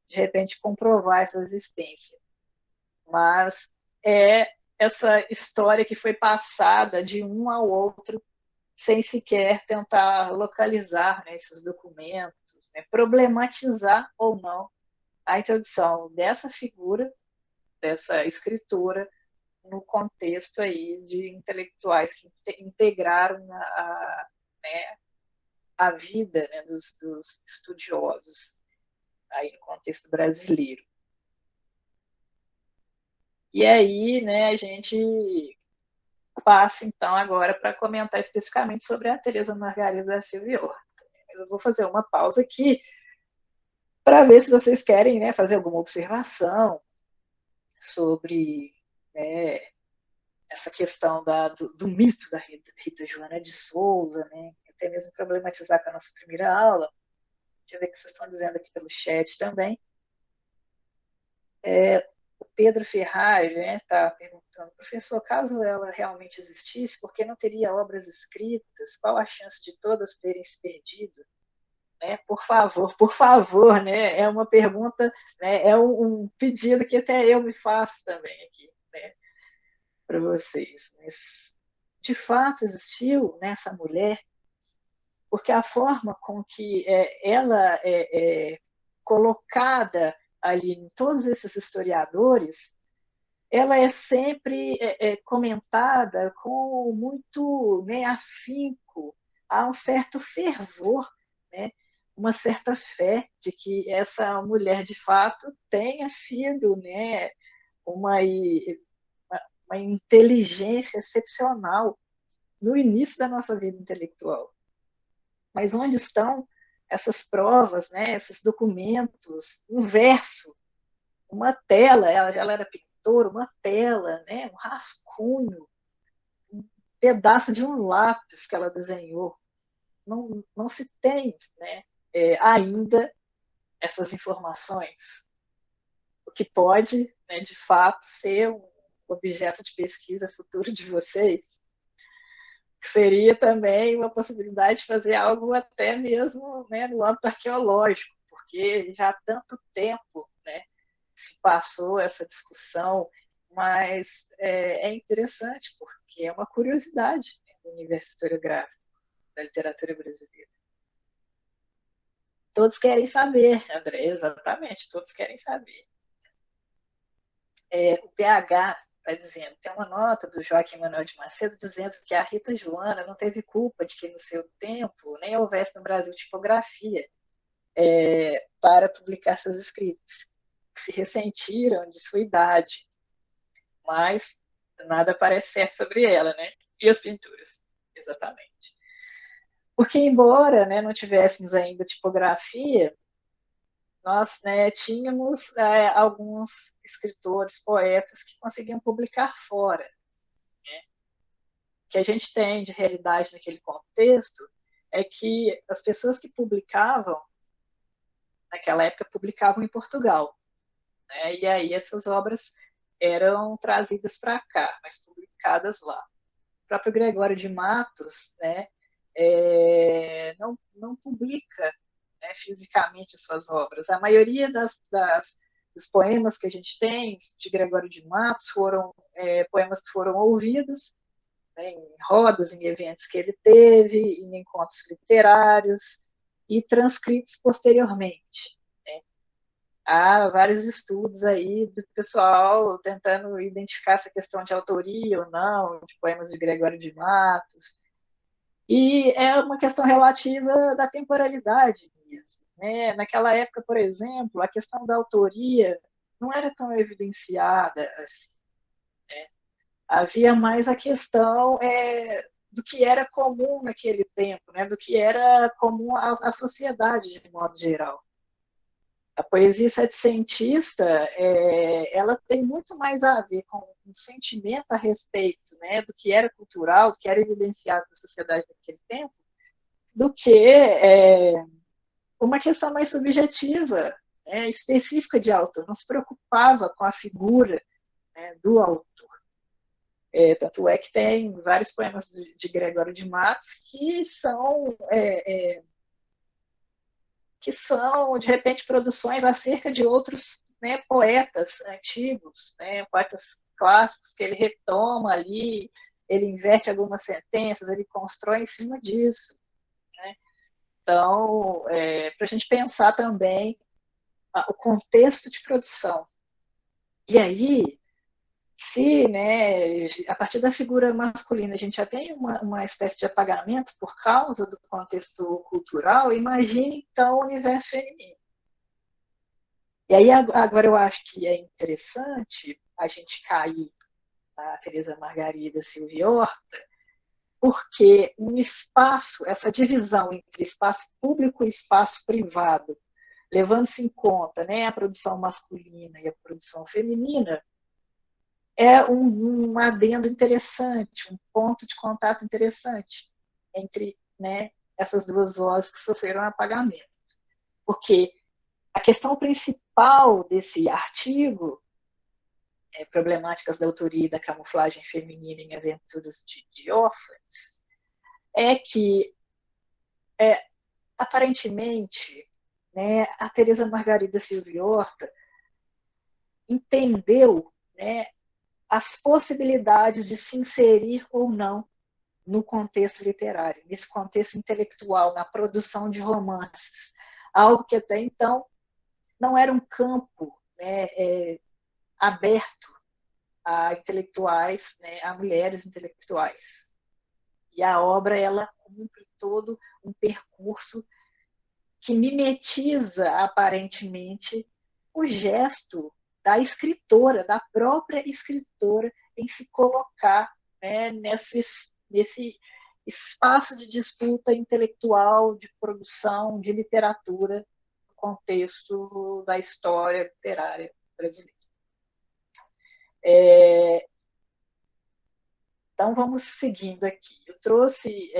de repente, comprovar essa existência. Mas é essa história que foi passada de um ao outro, sem sequer tentar localizar, né, esses documentos, né, problematizar ou não a introdução dessa figura, dessa escritora, no contexto aí de intelectuais que integraram né, a vida, né, dos estudiosos aí no contexto brasileiro. E aí, né, a gente passa então agora para comentar especificamente sobre a Teresa Margarida da Silva Horta. Mas eu vou fazer uma pausa aqui para ver se vocês querem, né, fazer alguma observação sobre, né, essa questão do mito da Rita Joana de Souza, né, até mesmo problematizar com a nossa primeira aula. Deixa eu ver o que vocês estão dizendo aqui pelo chat também. O Pedro Ferraz está perguntando, professor, caso ela realmente existisse, por que não teria obras escritas? Qual a chance de todas terem se perdido? Né? Por favor, né? É uma pergunta, né? É um pedido que até eu me faço também aqui, né? Para vocês. Mas, de fato, existiu nessa mulher, porque a forma com que ela é colocada ali em todos esses historiadores, ela é sempre comentada com muito, né, afinco, há um certo fervor, né, uma certa fé de que essa mulher de fato tenha sido, né, uma, uma inteligência excepcional no início da nossa vida intelectual. Mas onde estão essas provas, né, esses documentos, um verso, uma tela, ela era pintora, uma tela, né, um rascunho, um pedaço de um lápis que ela desenhou. Não se tem, né, ainda essas informações. O que pode, né, de fato, ser um objeto de pesquisa futuro de vocês, seria também uma possibilidade de fazer algo até mesmo, né, no âmbito arqueológico, porque já há tanto tempo, né, se passou essa discussão, mas é interessante, porque é uma curiosidade, né, do universo historiográfico, da literatura brasileira. Todos querem saber, André, exatamente, todos querem saber. O PH está dizendo, tem uma nota do Joaquim Manuel de Macedo dizendo que a Rita Joana não teve culpa de que no seu tempo nem houvesse no Brasil tipografia para publicar seus escritos, que se ressentiram de sua idade, mas nada parece certo sobre ela, né? E as pinturas, exatamente. Porque, embora, né, não tivéssemos ainda tipografia, nós, né, tínhamos alguns escritores, poetas que conseguiam publicar fora. Né? O que a gente tem de realidade naquele contexto é que as pessoas que publicavam, naquela época, publicavam em Portugal. Né? E aí essas obras eram trazidas para cá, mas publicadas lá. O próprio Gregório de Matos, né, não publica, né, fisicamente as suas obras. A maioria dos poemas que a gente tem de Gregório de Matos foram poemas que foram ouvidos, né, em rodas, em eventos que ele teve, em encontros literários e transcritos posteriormente. Né. Há vários estudos aí do pessoal tentando identificar essa questão de autoria ou não de poemas de Gregório de Matos. E é uma questão relativa da temporalidade mesmo. Né? Naquela época, por exemplo, a questão da autoria não era tão evidenciada assim. Né? Havia mais a questão do que era comum naquele tempo, né? Do que era comum à sociedade de modo geral. A poesia setecentista, ela tem muito mais a ver com um sentimento a respeito, né, do que era cultural, do que era evidenciado na sociedade naquele tempo, do que uma questão mais subjetiva, né, específica de autor. Não se preocupava com a figura, né, do autor. Tanto é que tem vários poemas de Gregório de Matos que são, de repente, produções acerca de outros, né, poetas antigos, né, poetas clássicos, que ele retoma ali, ele inverte algumas sentenças, ele constrói em cima disso. Né? Então, para a gente pensar também o contexto de produção. E aí, se, né, a partir da figura masculina a gente já tem uma espécie de apagamento por causa do contexto cultural, imagine então o universo feminino. E aí agora eu acho que é interessante a gente cair na Teresa Margarida Silvia Horta, porque um espaço, essa divisão entre espaço público e espaço privado, levando-se em conta, né, a produção masculina e a produção feminina, é um adendo interessante, um ponto de contato interessante entre, né, essas duas vozes que sofreram apagamento. Porque a questão principal desse artigo, Problemáticas da Autoria e da Camuflagem Feminina em Aventuras de Diófanes, é que, aparentemente, né, a Teresa Margarida Silvia Horta entendeu, né, as possibilidades de se inserir ou não no contexto literário, nesse contexto intelectual, na produção de romances. Algo que até então não era um campo, né, aberto a intelectuais, né, a mulheres intelectuais. E a obra ela cumpre todo um percurso que mimetiza aparentemente o gesto da escritora, da própria escritora, em se colocar, né, nesse espaço de disputa intelectual, de produção, de literatura, no contexto da história literária brasileira. Então, vamos seguindo aqui. Eu trouxe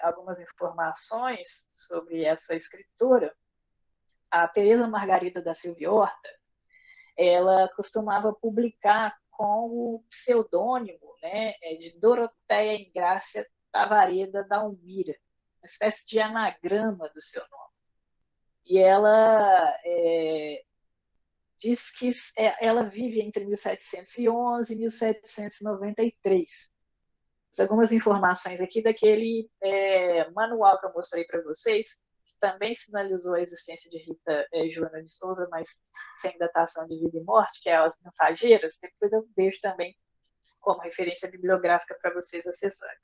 algumas informações sobre essa escritora. A Teresa Margarida da Silvia Horta, ela costumava publicar com o pseudônimo, né, de Doroteia Ingrácia Tavareda da Almira, uma espécie de anagrama do seu nome. E ela diz que ela vive entre 1711 e 1793. Algumas informações aqui daquele manual que eu mostrei para vocês, que também sinalizou a existência de Rita Joana de Souza, mas sem datação de vida e morte, que é As Mensageiras. Depois eu vejo também como referência bibliográfica para vocês acessarem.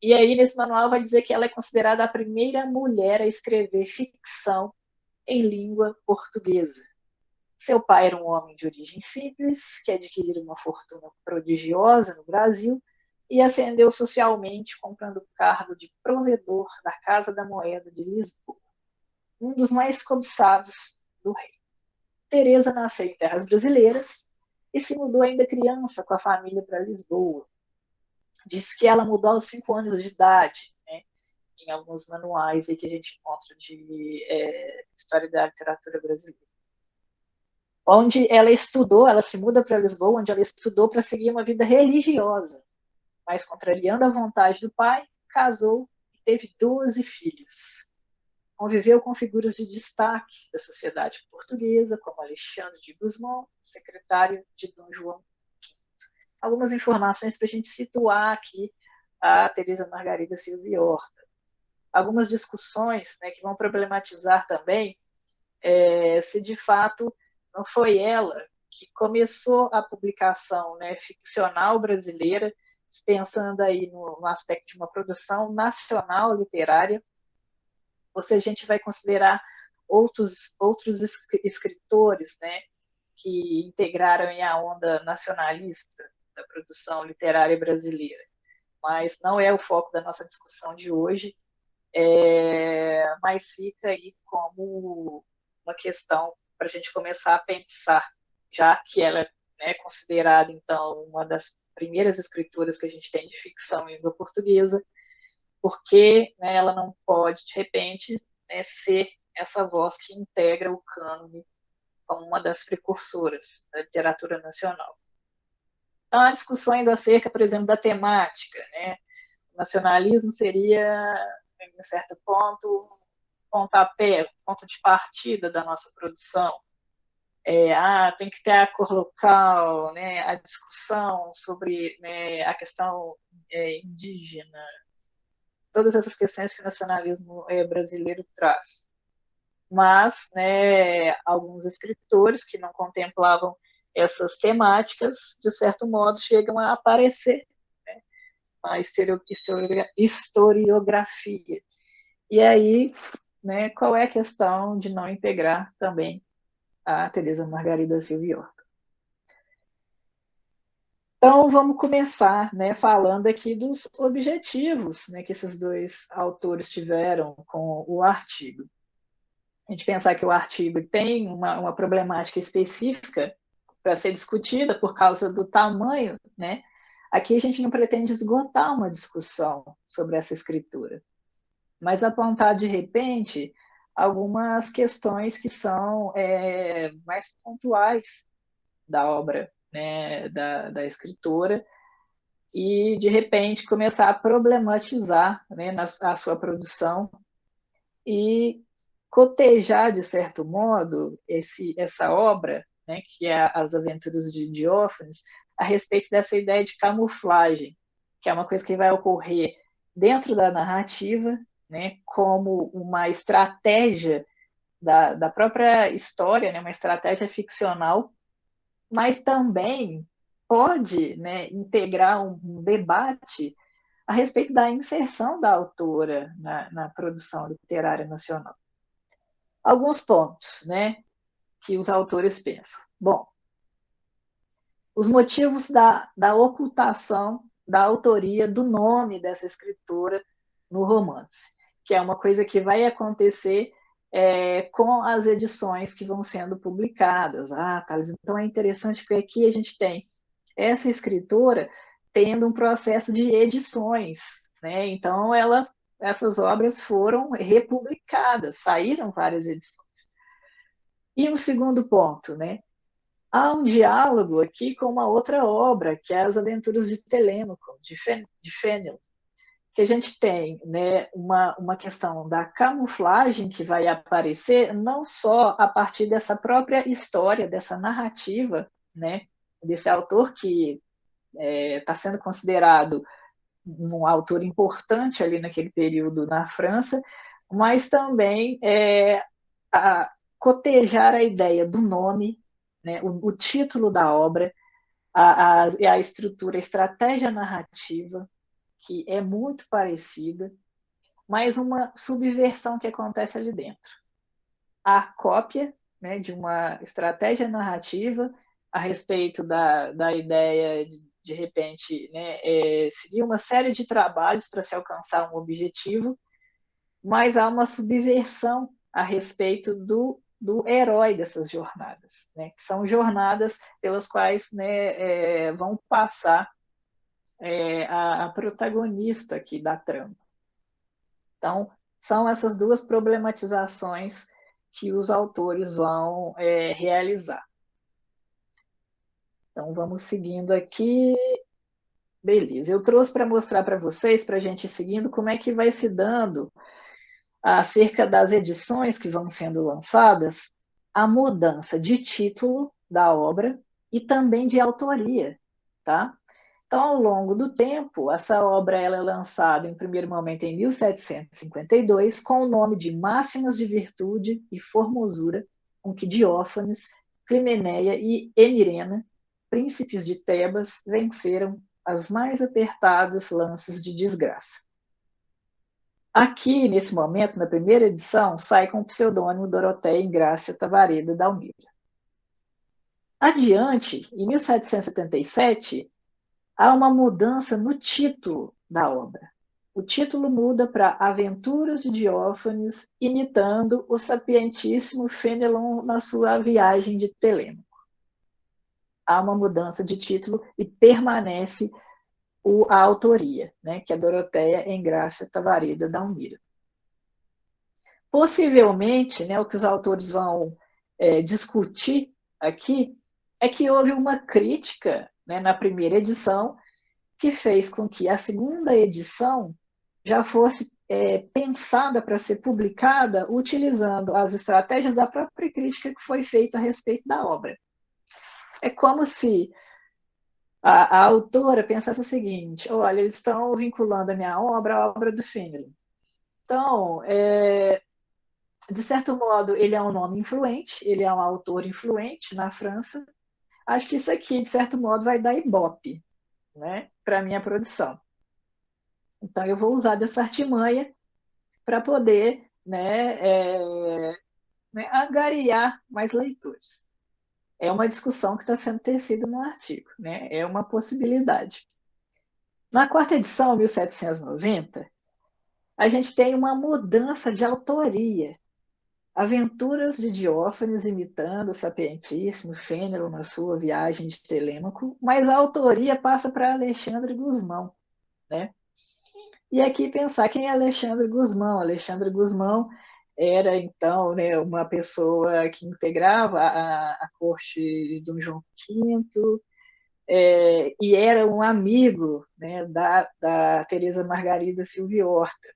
E aí, nesse manual, vai dizer que ela é considerada a primeira mulher a escrever ficção em língua portuguesa. Seu pai era um homem de origem simples, que adquiriu uma fortuna prodigiosa no Brasil e ascendeu socialmente comprando o cargo de provedor da Casa da Moeda de Lisboa, um dos mais cobiçados do rei. Teresa nasceu em terras brasileiras e se mudou ainda criança com a família para Lisboa. Diz que ela mudou aos 5 anos de idade, né, em alguns manuais aí que a gente encontra de história da literatura brasileira. Onde ela estudou, ela se muda para Lisboa, onde ela estudou para seguir uma vida religiosa, mas contrariando a vontade do pai, casou e teve 12 filhos. Conviveu com figuras de destaque da sociedade portuguesa, como Alexandre de Gusmão, secretário de Dom João V. Algumas informações para a gente situar aqui a Teresa Margarida Silva e Horta. Algumas discussões, né, que vão problematizar também se de fato não foi ela que começou a publicação, né, ficcional brasileira, pensando aí no aspecto de uma produção nacional literária, ou se a gente vai considerar outros escritores, né, que integraram a onda nacionalista da produção literária brasileira. Mas não é o foco da nossa discussão de hoje, mas fica aí como uma questão para a gente começar a pensar, já que ela é considerada, então, uma das primeiras escrituras que a gente tem de ficção em língua portuguesa, porque, né, ela não pode, de repente, né, ser essa voz que integra o cânone como uma das precursoras da literatura nacional. Então, há discussões acerca, por exemplo, da temática, né? O nacionalismo seria, em um certo ponto, pontapé, ponto de partida da nossa produção. Tem que ter a cor local, né? A discussão sobre, né, a questão indígena, todas essas questões que o nacionalismo brasileiro traz. Mas, né, alguns escritores que não contemplavam essas temáticas, de certo modo, chegam a aparecer, né, a historiografia. E aí, né, qual é a questão de não integrar também a Teresa Margarida Silva e Horta? Então, vamos começar, né, falando aqui dos objetivos, né, que esses dois autores tiveram com o artigo. A gente pensar que o artigo tem uma problemática específica para ser discutida por causa do tamanho, né? Aqui a gente não pretende esgotar uma discussão sobre essa escritura, mas apontar de repente algumas questões que são mais pontuais da obra, né, da escritora, e de repente começar a problematizar, né, a sua produção e cotejar, de certo modo, essa obra, né, que é As Aventuras de Diófanes, a respeito dessa ideia de camuflagem, que é uma coisa que vai ocorrer dentro da narrativa, né, como uma estratégia da própria história, né, uma estratégia ficcional, mas também pode, né, integrar um debate a respeito da inserção da autora na produção literária nacional. Alguns pontos, né, que os autores pensam. Bom, os motivos da ocultação da autoria do nome dessa escritora no romance, que é uma coisa que vai acontecer com as edições que vão sendo publicadas. Thales, então é interessante porque aqui a gente tem essa escritora tendo um processo de edições, né? Então essas obras foram republicadas, saíram várias edições. E um segundo ponto, né? Há um diálogo aqui com uma outra obra, que é As Aventuras de Telêmaco, de Fênelon, que a gente tem, né, uma questão da camuflagem que vai aparecer não só a partir dessa própria história, dessa narrativa, né, desse autor que está sendo considerado um autor importante ali naquele período na França, mas também a cotejar a ideia do nome, né, o título da obra, a estrutura, a estratégia narrativa, que é muito parecida, mas uma subversão que acontece ali dentro. A cópia, né, de uma estratégia narrativa a respeito da ideia de repente, né, seguir uma série de trabalhos para se alcançar um objetivo, mas há uma subversão a respeito do herói dessas jornadas, né, que são jornadas pelas quais, né, vão passar a protagonista aqui da trama. Então, são essas duas problematizações que os autores vão realizar. Então, vamos seguindo aqui. Beleza, eu trouxe para mostrar para vocês, para a gente ir seguindo, como é que vai se dando, acerca das edições que vão sendo lançadas, a mudança de título da obra e também de autoria, tá? Então, ao longo do tempo, essa obra ela é lançada em primeiro momento em 1752, com o nome de Máximas de Virtude e Formosura, com que Diófanes, Climeneia e Emirena, príncipes de Tebas, venceram as mais apertados lances de desgraça. Aqui, nesse momento, na primeira edição, sai com o pseudônimo Doroteia Ingrácia Tavareda da Almeida. Adiante, em 1777, há uma mudança no título da obra. O título muda para Aventuras de Diófanes, imitando o sapientíssimo Fenelon na sua viagem de Telêmaco. Há uma mudança de título e permanece a autoria, né, que é Doroteia Engrácia Tavareda da Almira. Possivelmente, né, o que os autores vão discutir aqui é que houve uma crítica, né, na primeira edição que fez com que a segunda edição já fosse pensada para ser publicada utilizando as estratégias da própria crítica que foi feita a respeito da obra. É como se a autora pensasse o seguinte: olha, eles estão vinculando a minha obra à obra do Fenelon. Então, de certo modo, ele é um nome influente, ele é um autor influente na França. Acho que isso aqui, de certo modo, vai dar ibope, né, para a minha produção. Então, eu vou usar dessa artimanha para poder, angariar mais leitores. É uma discussão que está sendo tecida no artigo, né? É uma possibilidade. Na quarta edição, 1790, a gente tem uma mudança de autoria. Aventuras de Diófanes imitando o sapientíssimo Fênelon na sua viagem de Telêmaco, mas a autoria passa para Alexandre Gusmão, né? E aqui pensar quem é Alexandre Gusmão. Alexandre Gusmão era, então, né, uma pessoa que integrava a corte de Dom João V, e era um amigo, né, da Teresa Margarida Silvia Horta.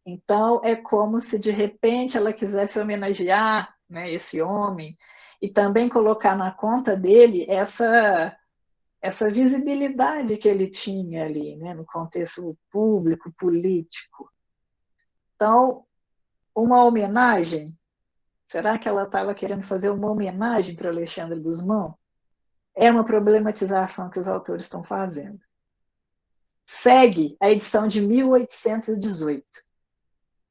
Então, é como se, de repente, ela quisesse homenagear, né, esse homem e também colocar na conta dele essa visibilidade que ele tinha ali, né, no contexto público, político. Então, uma homenagem, será que ela estava querendo fazer uma homenagem para Alexandre Gusmão? É uma problematização que os autores estão fazendo. Segue a edição de 1818.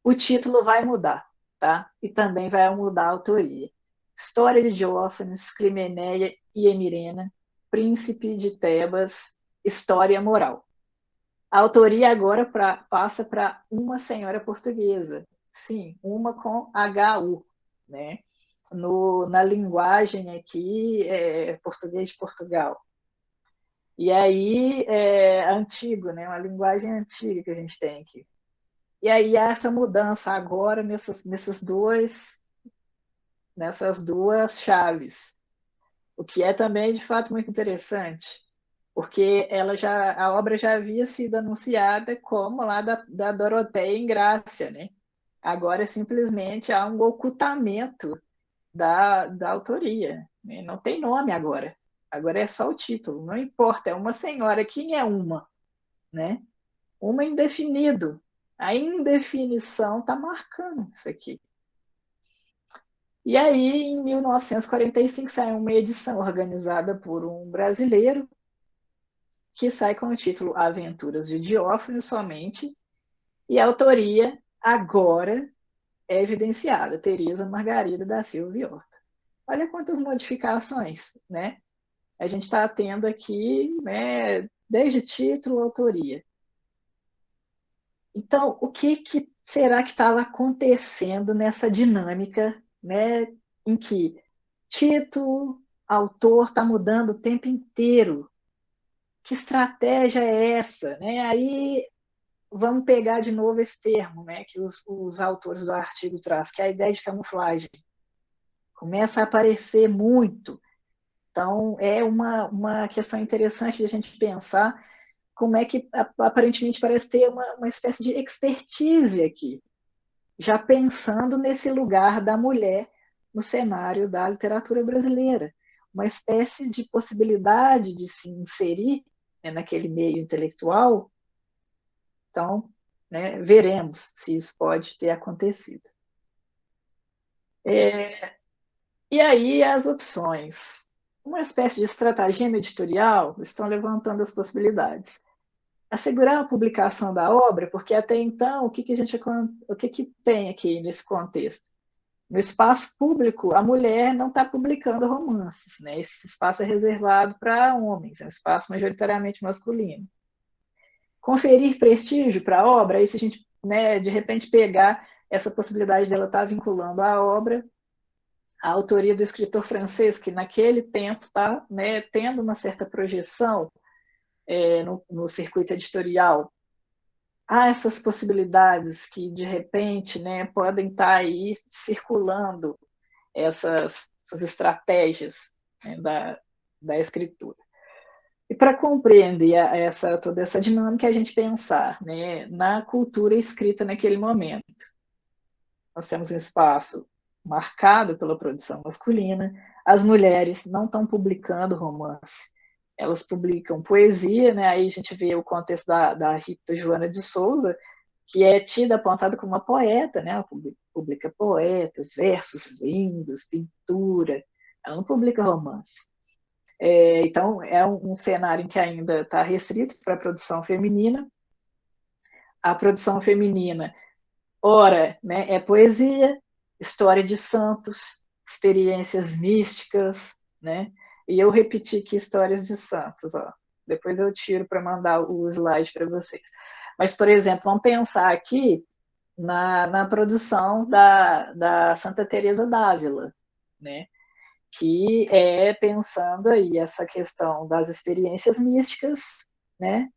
O título vai mudar, tá? E também vai mudar a autoria. História de Diófanes, Climeneia e Emirena, Príncipe de Tebas, História Moral. A autoria agora passa para uma senhora portuguesa. Sim, uma com HU, né? Na linguagem aqui, português de Portugal. E aí, antigo, né? Uma linguagem antiga que a gente tem aqui. E aí, essa mudança agora nessas duas chaves. O que é também, de fato, muito interessante, porque a obra já havia sido anunciada como lá da Doroteia Ingrácia, né? Agora, simplesmente, há um ocultamento da autoria, né? Não tem nome agora. Agora é só o título, não importa, é uma senhora. Quem é uma? Né? Uma indefinido. A indefinição está marcando isso aqui. E aí, em 1945, saiu uma edição organizada por um brasileiro, que sai com o título Aventuras de Diófilo somente, e a autoria agora é evidenciada, Teresa Margarida da Silva e Horta. Olha quantas modificações, né? A gente está tendo aqui, né, desde título, autoria. Então, o que será que estava acontecendo nessa dinâmica, né, em que título, autor está mudando o tempo inteiro? Que estratégia é essa? Né? Aí vamos pegar de novo esse termo, né, que os autores do artigo traz, que é a ideia de camuflagem. Começa a aparecer muito. Então, é uma questão interessante de a gente pensar como é que aparentemente parece ter uma espécie de expertise aqui, já pensando nesse lugar da mulher no cenário da literatura brasileira. Uma espécie de possibilidade de se inserir, né, naquele meio intelectual. Então, né, veremos se isso pode ter acontecido. E aí as opções. Uma espécie de estratagema editorial estão levantando as possibilidades. Assegurar a publicação da obra, porque até então, o que tem aqui nesse contexto? No espaço público, a mulher não está publicando romances, né? Esse espaço é reservado para homens, é um espaço majoritariamente masculino. Conferir prestígio para a obra, aí se a gente, né, de repente pegar essa possibilidade dela estar vinculando a obra a autoria do escritor francês, que naquele tempo está, né, tendo uma certa projeção no circuito editorial. Há essas possibilidades que, de repente, né, podem estar aí circulando essas estratégias, né, da escritura. E para compreender toda essa dinâmica, a gente pensar, né, na cultura escrita naquele momento. Nós temos um espaço marcado pela produção masculina, as mulheres não estão publicando romance, elas publicam poesia, né? Aí a gente vê o contexto da Rita Joana de Souza, que é tida, apontada como uma poeta, né? Ela publica poetas, versos lindos, pintura, ela não publica romance. Então, é um cenário em que ainda está restrito para a produção feminina. A produção feminina, ora, né, é poesia, história de santos, experiências místicas, né? E eu repeti aqui histórias de santos, ó. Depois eu tiro para mandar o slide para vocês. Mas, por exemplo, vamos pensar aqui na produção da Santa Teresa d'Ávila, né? Que é pensando aí essa questão das experiências místicas, né?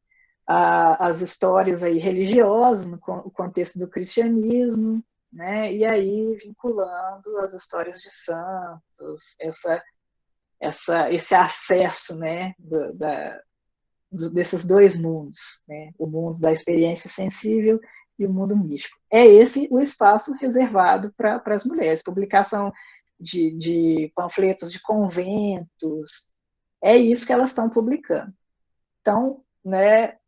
As histórias aí religiosas no contexto do cristianismo, né? E aí vinculando as histórias de santos, esse acesso, né? Desses dois mundos, né? O mundo da experiência sensível e o mundo místico. É esse o espaço reservado para as mulheres, publicação de panfletos de conventos, é isso que elas estão publicando. Então, né,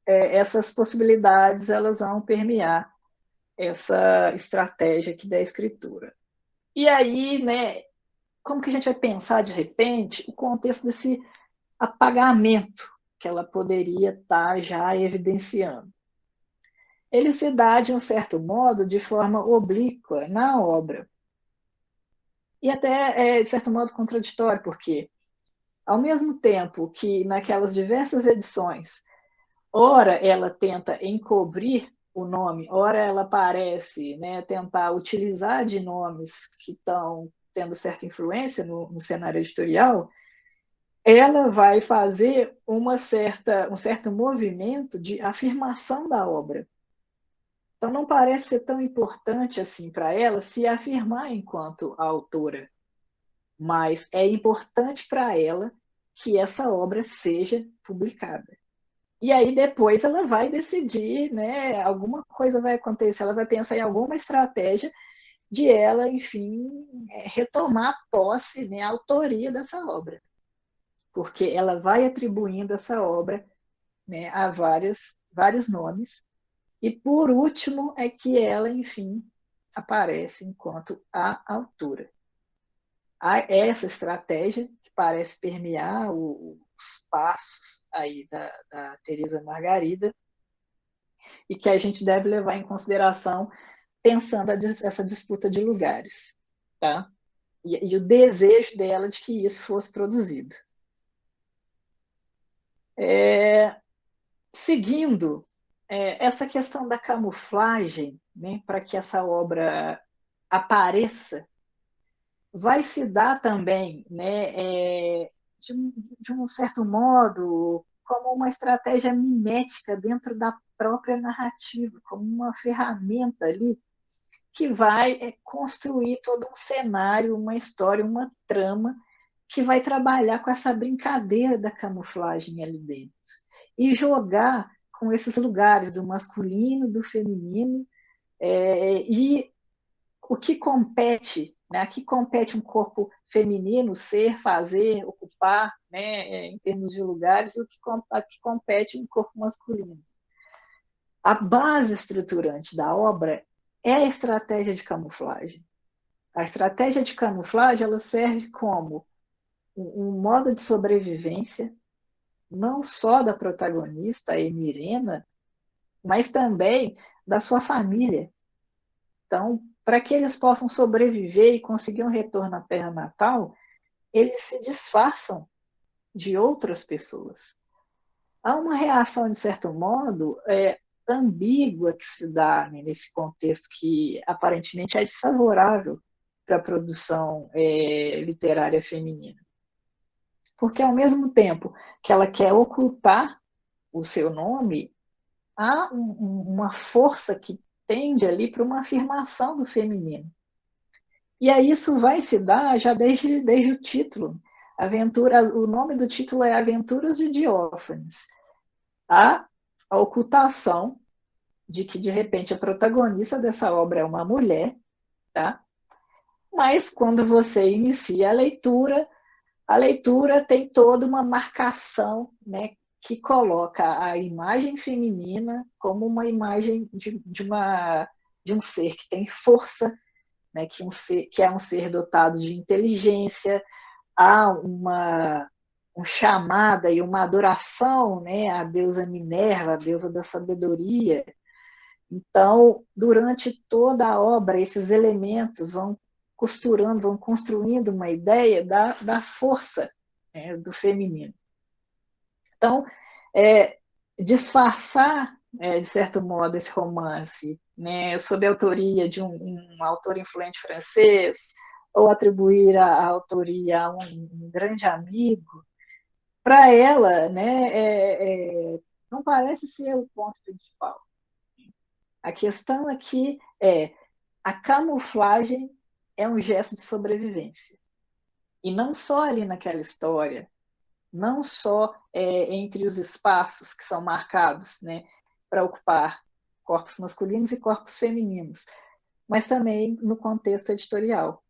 essas possibilidades elas vão permear essa estratégia aqui da escritura. E aí, né, como que a gente vai pensar de repente o contexto desse apagamento que ela poderia estar já evidenciando? Ele se dá, de um certo modo, de forma oblíqua na obra. E até, de certo modo, contraditório, porque, ao mesmo tempo que naquelas diversas edições ora ela tenta encobrir o nome, ora ela parece, né, tentar utilizar de nomes que estão tendo certa influência no cenário editorial, ela vai fazer um certo movimento de afirmação da obra. Então não parece ser tão importante assim para ela se afirmar enquanto autora, mas é importante para ela que essa obra seja publicada. E aí depois ela vai decidir, né? Alguma coisa vai acontecer, ela vai pensar em alguma estratégia de ela, enfim, retomar a posse, né, a autoria dessa obra. Porque ela vai atribuindo essa obra, né, a vários nomes. E por último é que ela, enfim, aparece enquanto a autora. há essa estratégia que parece permear os passos aí da Teresa Margarida e que a gente deve levar em consideração pensando essa disputa de lugares, tá? E o desejo dela de que isso fosse produzido. Seguindo, essa questão da camuflagem, né, para que essa obra apareça, vai se dar também, né, de um certo modo, como uma estratégia mimética dentro da própria narrativa, como uma ferramenta ali que vai construir todo um cenário, uma história, uma trama que vai trabalhar com essa brincadeira da camuflagem ali dentro e jogar com esses lugares do masculino, do feminino, e o que compete, né? Aqui compete um corpo feminino ser, fazer, ocupar, né? Em termos de lugares, o que compete um corpo masculino. A base estruturante da obra é a estratégia de camuflagem. A estratégia de camuflagem ela serve como um modo de sobrevivência, não só da protagonista, a Emirena, mas também da sua família. Então, para que eles possam sobreviver e conseguir um retorno à terra natal, eles se disfarçam de outras pessoas. Há uma reação, de certo modo, ambígua que se dá, né, nesse contexto que aparentemente é desfavorável para a produção literária feminina. Porque, ao mesmo tempo que ela quer ocultar o seu nome, há uma força que tende ali para uma afirmação do feminino. E aí isso vai se dar já desde o título. O nome do título é Aventuras de Diófanes. Há a ocultação de que, de repente, a protagonista dessa obra é uma mulher, tá? Mas quando você inicia a leitura tem toda uma marcação, né, que coloca a imagem feminina como uma imagem de um ser que tem força, né, que é um ser dotado de inteligência, há um chamada e uma adoração, né, à deusa Minerva, a deusa da sabedoria. Então, durante toda a obra, esses elementos vão costurando, vão construindo uma ideia da força, né, do feminino. Então, disfarçar, de certo modo, esse romance, né, sob a autoria de um autor influente francês, ou atribuir a autoria a um grande amigo, para ela, né, não parece ser o ponto principal. A questão aqui a camuflagem é um gesto de sobrevivência. E não só ali naquela história, não só entre os espaços que são marcados, né, para ocupar corpos masculinos e corpos femininos, mas também no contexto editorial.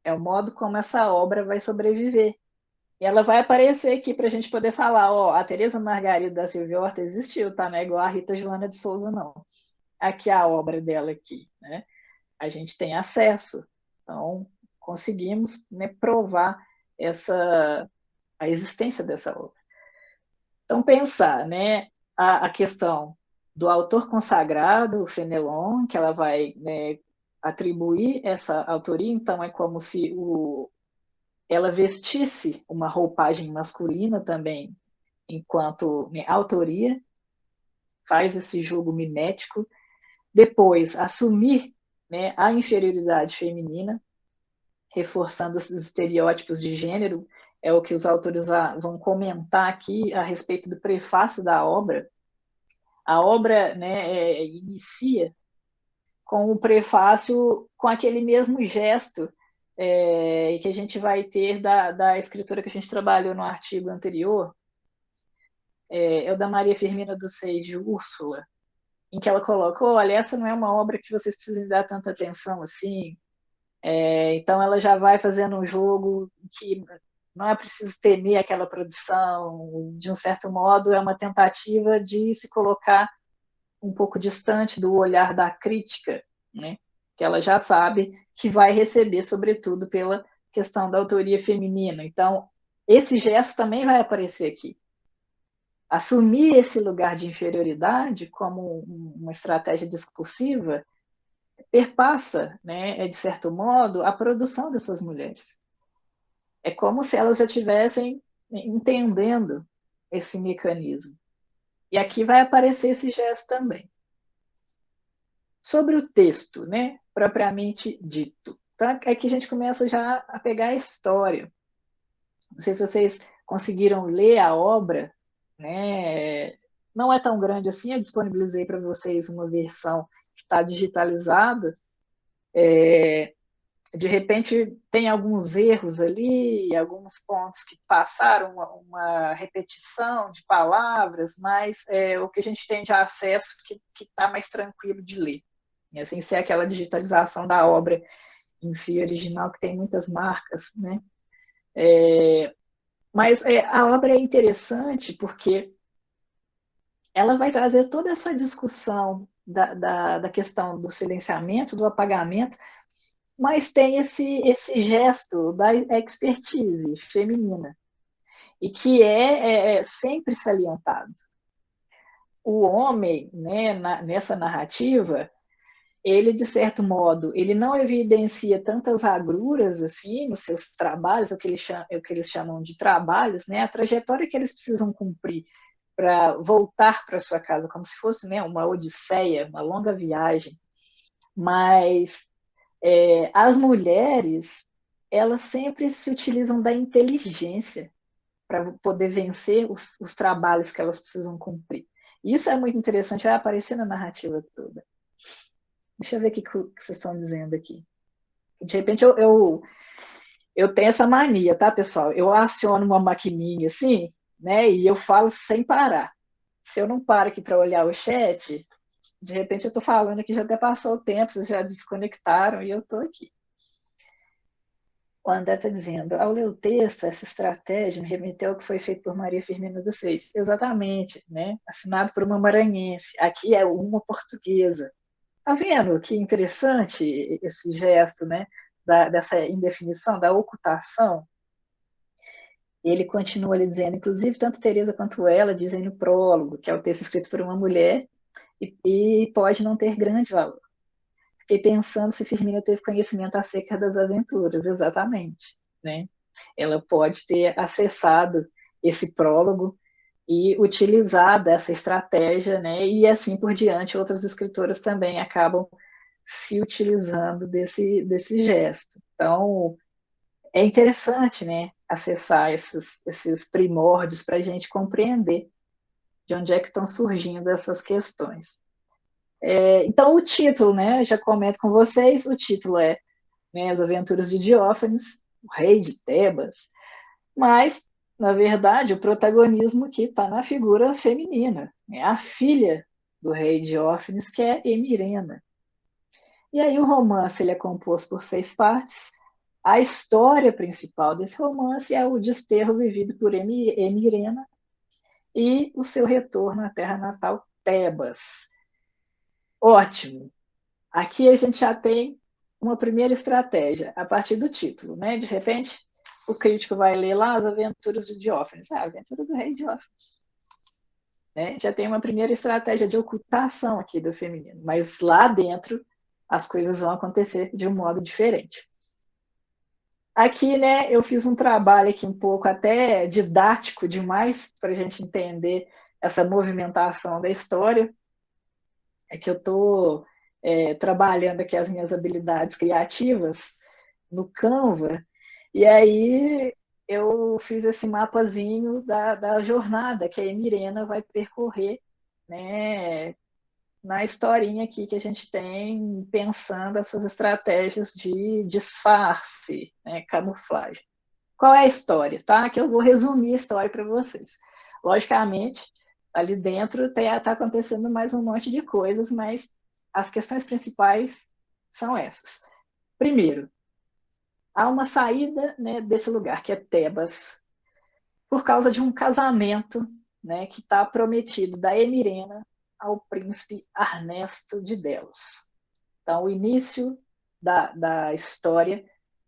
É o modo como essa obra vai sobreviver. E ela vai aparecer aqui para a gente poder falar, ó, a Teresa Margarida da Silvia Horta existiu, tá? Não é igual a Rita Joana de Souza, não. Aqui a obra dela aqui, né? A gente tem acesso. Então, conseguimos, né, provar a existência dessa obra. Então, pensar, né, a questão do autor consagrado, o Fenelon, que ela vai, né, atribuir essa autoria, então é como se ela vestisse uma roupagem masculina também, enquanto, né, autoria, faz esse jogo mimético, depois assumir, né, a inferioridade feminina, reforçando esses estereótipos de gênero, é o que os autores vão comentar aqui a respeito do prefácio da obra. A obra, né, inicia com o prefácio, com aquele mesmo gesto que a gente vai ter da escritora que a gente trabalhou no artigo anterior, é o da Maria Firmina dos Seis, de Úrsula, em que ela coloca, olha, essa não é uma obra que vocês precisem dar tanta atenção assim, então ela já vai fazendo um jogo que não é preciso temer aquela produção, de um certo modo é uma tentativa de se colocar um pouco distante do olhar da crítica, né? Que ela já sabe que vai receber, sobretudo, pela questão da autoria feminina. Então, esse gesto também vai aparecer aqui. Assumir esse lugar de inferioridade como uma estratégia discursiva perpassa, né, de certo modo, a produção dessas mulheres. É como se elas já estivessem entendendo esse mecanismo. E aqui vai aparecer esse gesto também. Sobre o texto, né, propriamente dito. Então, é que a gente começa já a pegar a história. Não sei se vocês conseguiram ler a obra, né? Não é tão grande assim, eu disponibilizei para vocês uma versão que está digitalizada. De repente, tem alguns erros ali, alguns pontos que passaram uma repetição de palavras, mas o que a gente tem de acesso que está mais tranquilo de ler. E assim, ser aquela digitalização da obra em si original, que tem muitas marcas, né? Mas a obra é interessante porque ela vai trazer toda essa discussão da questão do silenciamento, do apagamento, mas tem esse gesto da expertise feminina, e que é sempre salientado. O homem, né, nessa narrativa, ele, de certo modo, ele não evidencia tantas agruras assim nos seus trabalhos, o que eles chamam de trabalhos, né, a trajetória que eles precisam cumprir para voltar para sua casa, como se fosse, né, uma odisseia, uma longa viagem. Mas as mulheres, elas sempre se utilizam da inteligência para poder vencer os trabalhos que elas precisam cumprir. Isso é muito interessante, vai aparecer na narrativa toda. Deixa eu ver o que vocês estão dizendo aqui. De repente, eu tenho essa mania, tá, pessoal? Eu aciono uma maquininha assim, né, e eu falo sem parar. Se eu não paro aqui para olhar o chat, de repente eu estou falando aqui, já até passou o tempo, vocês já desconectaram e eu estou aqui. O André está dizendo, ao ler o texto, essa estratégia me remeteu ao que foi feito por Maria Firmina dos Reis. Exatamente, né? Assinado por uma maranhense. Aqui é uma portuguesa. Tá vendo que interessante esse gesto, né? Dessa indefinição, da ocultação? Ele continua ali dizendo, inclusive, tanto Teresa quanto ela dizem no prólogo, que é o texto escrito por uma mulher e pode não ter grande valor. Fiquei pensando se Firmina teve conhecimento acerca das aventuras, exatamente, né? Ela pode ter acessado esse prólogo e utilizado essa estratégia, né? E assim por diante, outras escritoras também acabam se utilizando desse gesto. Então, é interessante, né? Acessar esses primórdios para a gente compreender de onde é que estão surgindo essas questões. Então, o título, né? Já comento com vocês, o título é, né, As Aventuras de Diófanes, o rei de Tebas, mas, na verdade, o protagonismo aqui está na figura feminina, é a filha do rei Diófanes, que é Emirena. E aí o romance ele é composto por 6 partes. A história principal desse romance é o desterro vivido por Emirena e o seu retorno à terra natal, Tebas. Ótimo! Aqui a gente já tem uma primeira estratégia, a partir do título, né? De repente, o crítico vai ler lá As Aventuras de Diófanes. A aventura do rei Diófanes. Né? Já tem uma primeira estratégia de ocultação aqui do feminino, mas lá dentro as coisas vão acontecer de um modo diferente. Aqui, né, eu fiz um trabalho aqui um pouco até didático demais para a gente entender essa movimentação da história. É que eu estou trabalhando aqui as minhas habilidades criativas no Canva, e aí eu fiz esse mapazinho da jornada que a Emirena vai percorrer, né, na historinha aqui que a gente tem, pensando essas estratégias de disfarce, né, camuflagem. Qual é a história, tá? Que eu vou resumir a história para vocês. Logicamente, ali dentro está acontecendo mais um monte de coisas, mas as questões principais são essas. Primeiro, há uma saída, né, desse lugar, que é Tebas, por causa de um casamento, né, que está prometido da Emirena ao príncipe Ernesto de Delos. Então, o início da história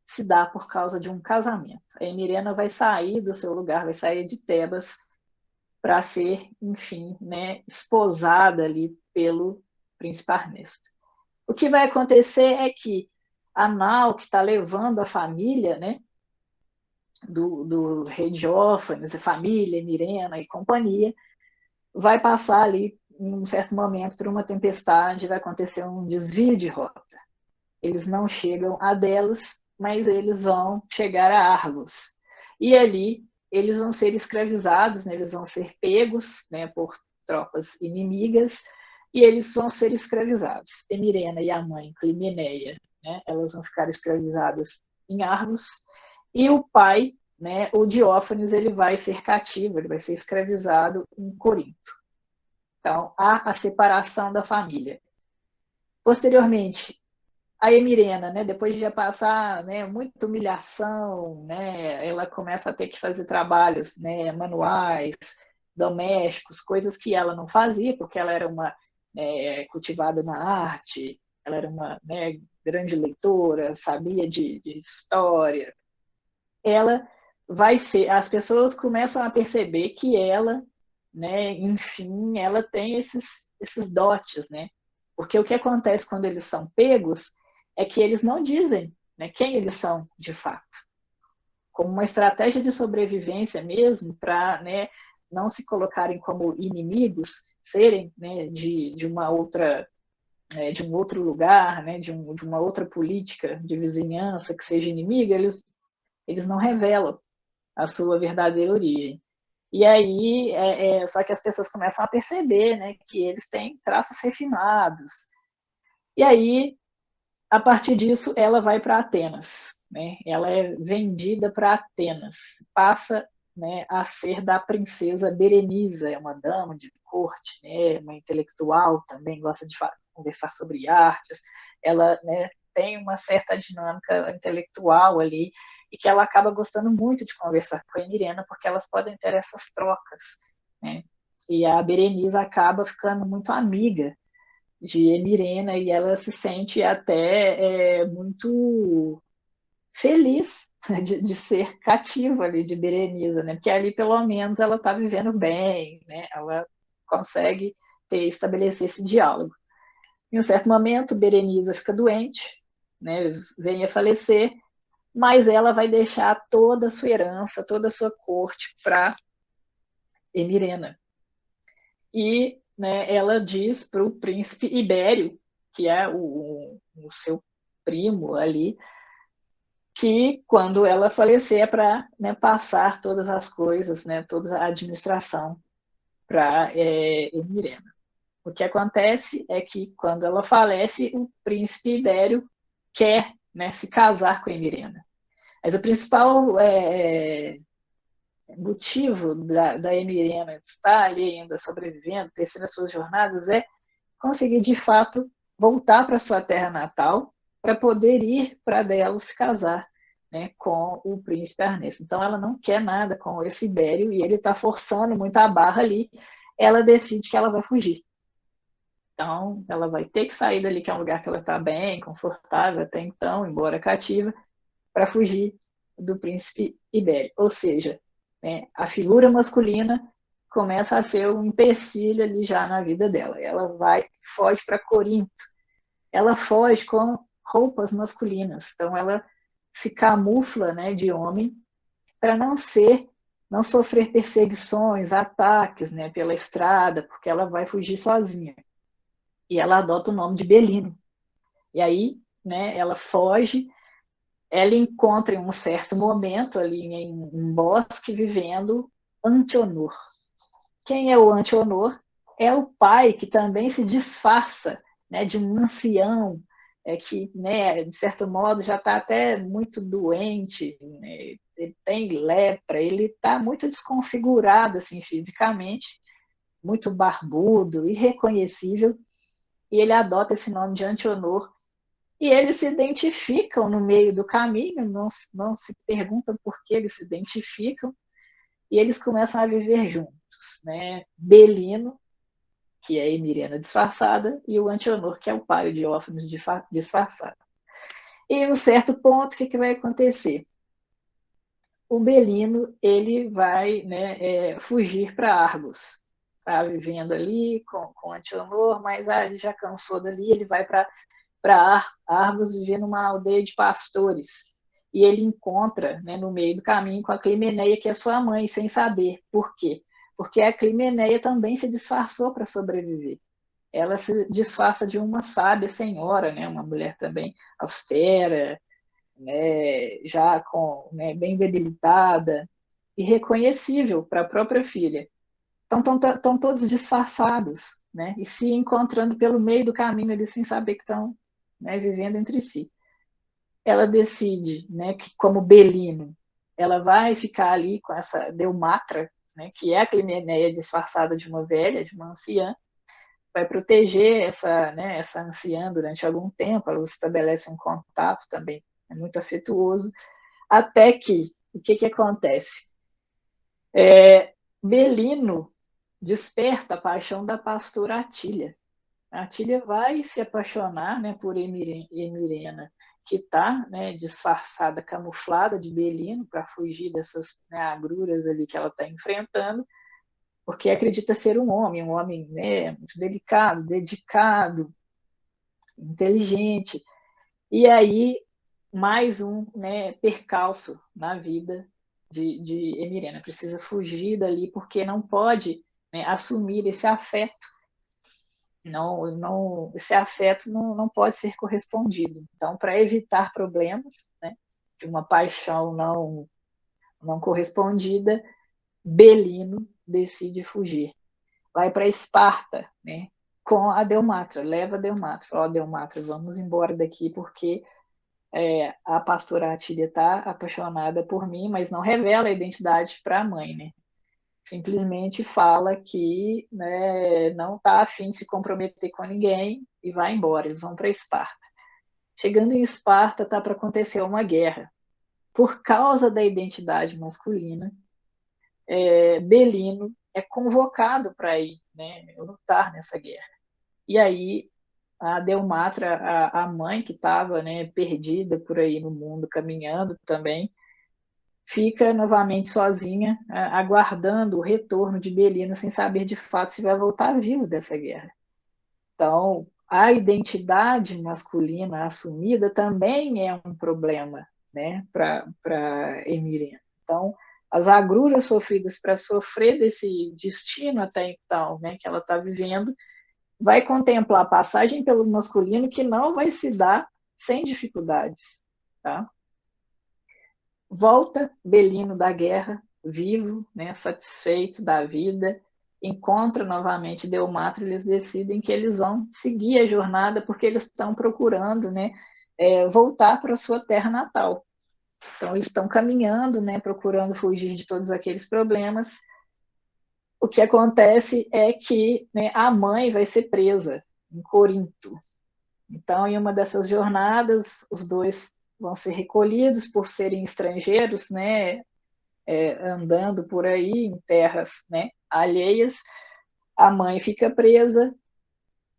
se dá por causa de um casamento. A Emirena vai sair do seu lugar, vai sair de Tebas para ser, enfim, né, esposada ali pelo príncipe Arnesto. O que vai acontecer é que a Nau, que está levando a família, né, do rei Diófanes, a família, Mirena e companhia, vai passar ali, em um certo momento, por uma tempestade, vai acontecer um desvio de rota. Eles não chegam a Delos, mas eles vão chegar a Argos. E ali eles vão ser escravizados, né, eles vão ser pegos, né, por tropas inimigas, e eles vão ser escravizados. Emirena e a mãe, Climeneia, né, elas vão ficar escravizadas em Argos, e o pai, né, o Diófanes, ele vai ser cativo, ele vai ser escravizado em Corinto. Então, há a separação da família. Posteriormente, a Emirena, né, depois de já passar, né, muita humilhação, né, ela começa a ter que fazer trabalhos, né, manuais, domésticos, coisas que ela não fazia, porque ela era uma cultivada na arte, ela era uma, né, grande leitora, sabia de história. Ela vai ser, as pessoas começam a perceber que ela, né, enfim, ela tem esses dotes, né? Porque o que acontece quando eles são pegos é que eles não dizem, né, quem eles são de fato. Como uma estratégia de sobrevivência mesmo, para, né, não se colocarem como inimigos, serem, né, de uma outra, de um outro lugar, né, de uma outra política de vizinhança que seja inimiga, eles não revelam a sua verdadeira origem. E aí, só que as pessoas começam a perceber, né, que eles têm traços refinados. E aí, a partir disso, ela vai para Atenas, né? Ela é vendida para Atenas, passa, né, a ser da princesa Berenice, é uma dama de corte, né, uma intelectual também, gosta de conversar sobre artes. Ela, né, tem uma certa dinâmica intelectual ali e que ela acaba gostando muito de conversar com a Emirena, porque elas podem ter essas trocas, né? E a Berenice acaba ficando muito amiga de Emirena e ela se sente até muito feliz de ser cativa ali de Berenice, né? Porque ali pelo menos ela está vivendo bem, né? Ela consegue estabelecer esse diálogo. Em um certo momento, Berenice fica doente, né? Vem a falecer, mas ela vai deixar toda a sua herança, toda a sua corte para Emirena. E, né, ela diz para o príncipe Ibério, que é o seu primo ali, que quando ela falecer é para, né, passar todas as coisas, né, toda a administração para Emirena. O que acontece é que quando ela falece, o príncipe Ibério quer, né, se casar com Emirena. Mas o principal motivo da Emirena estar ali ainda sobrevivendo, tecendo as suas jornadas, é conseguir de fato voltar para sua terra natal para poder ir para Delos se casar, né, com o príncipe Ernesto. Então ela não quer nada com esse Ibério e ele está forçando muito a barra ali. Ela decide que ela vai fugir. Então ela vai ter que sair dali, que é um lugar que ela está bem, confortável até então, embora cativa, para fugir do príncipe Ibério. Ou seja, né, a figura masculina começa a ser um empecilho ali já na vida dela. Ela foge para Corinto. Ela foge com roupas masculinas. Então ela se camufla, né, de homem para não sofrer perseguições, ataques, né, pela estrada, porque ela vai fugir sozinha. E ela adota o nome de Belino. E aí, né, ela foge. Ela encontra em um certo momento ali em um bosque vivendo Antenor. Quem é o Antenor? É o pai que também se disfarça, né, de um ancião que, né, de certo modo, já está até muito doente, né, ele tem lepra, ele está muito desconfigurado assim, fisicamente, muito barbudo, irreconhecível, e ele adota esse nome de Antenor e eles se identificam no meio do caminho, não se perguntam por que eles se identificam, e eles começam a viver juntos, né? Belino, que é a Emirena disfarçada, e o Antenor, que é o pai de Diófanes disfarçado. E em um certo ponto, o que vai acontecer? O Belino ele vai, né, fugir para Argos, tá vivendo ali com Antenor, mas ele já cansou dali, ele vai para Argos viver numa aldeia de pastores. E ele encontra, né, no meio do caminho com a Climeneia, que é sua mãe, sem saber. Por quê? Porque a Climeneia também se disfarçou para sobreviver. Ela se disfarça de uma sábia senhora, né, uma mulher também austera, né, já com, né, bem debilitada, irreconhecível para a própria filha. Então estão todos disfarçados, né, e se encontrando pelo meio do caminho ali sem saber que estão, né, vivendo entre si. Ela decide, né, que como Belino, ela vai ficar ali com essa Deumatra, né, que é a Climeneia disfarçada de uma velha, de uma anciã, vai proteger essa, né, essa anciã durante algum tempo, elas estabelecem um contato também, é muito afetuoso, até que, o que acontece? Belino desperta a paixão da pastora Atília. A Atília vai se apaixonar, né, por Emirena, que está, né, disfarçada, camuflada de Belino para fugir dessas, né, agruras ali que ela está enfrentando, porque acredita ser um homem, né, muito delicado, dedicado, inteligente. E aí, mais um, né, percalço na vida de Emirena. Precisa fugir dali porque não pode, né, assumir esse afeto. Esse afeto não pode ser correspondido. Então, para evitar problemas, né, de uma paixão não correspondida, Belino decide fugir. Vai para Esparta, né, com a Delmatra, leva a Delmatra. Fala, Delmatra, vamos embora daqui porque a pastora Atília está apaixonada por mim, mas não revela a identidade para a mãe, né? Simplesmente fala que, né, não está afim de se comprometer com ninguém e vai embora. Eles vão para Esparta. Chegando em Esparta, está para acontecer uma guerra. Por causa da identidade masculina, Belino é convocado para ir, né, lutar nessa guerra. E aí a Delmatra, a mãe que estava, né, perdida por aí no mundo, caminhando também, fica novamente sozinha, aguardando o retorno de Belino, sem saber de fato se vai voltar vivo dessa guerra. Então, a identidade masculina assumida também é um problema, né, para Emirena. Então, as agruras sofridas para sofrer desse destino até então, né, que ela está vivendo, vai contemplar a passagem pelo masculino que não vai se dar sem dificuldades. Tá? Volta Belino da guerra, vivo, né, satisfeito da vida, encontra novamente Delmatra e eles decidem que eles vão seguir a jornada porque eles estão procurando, né, voltar para a sua terra natal. Então, eles estão caminhando, né, procurando fugir de todos aqueles problemas. O que acontece é que, né, a mãe vai ser presa em Corinto. Então, em uma dessas jornadas, os dois vão ser recolhidos por serem estrangeiros, né, andando por aí em terras, né, alheias. A mãe fica presa,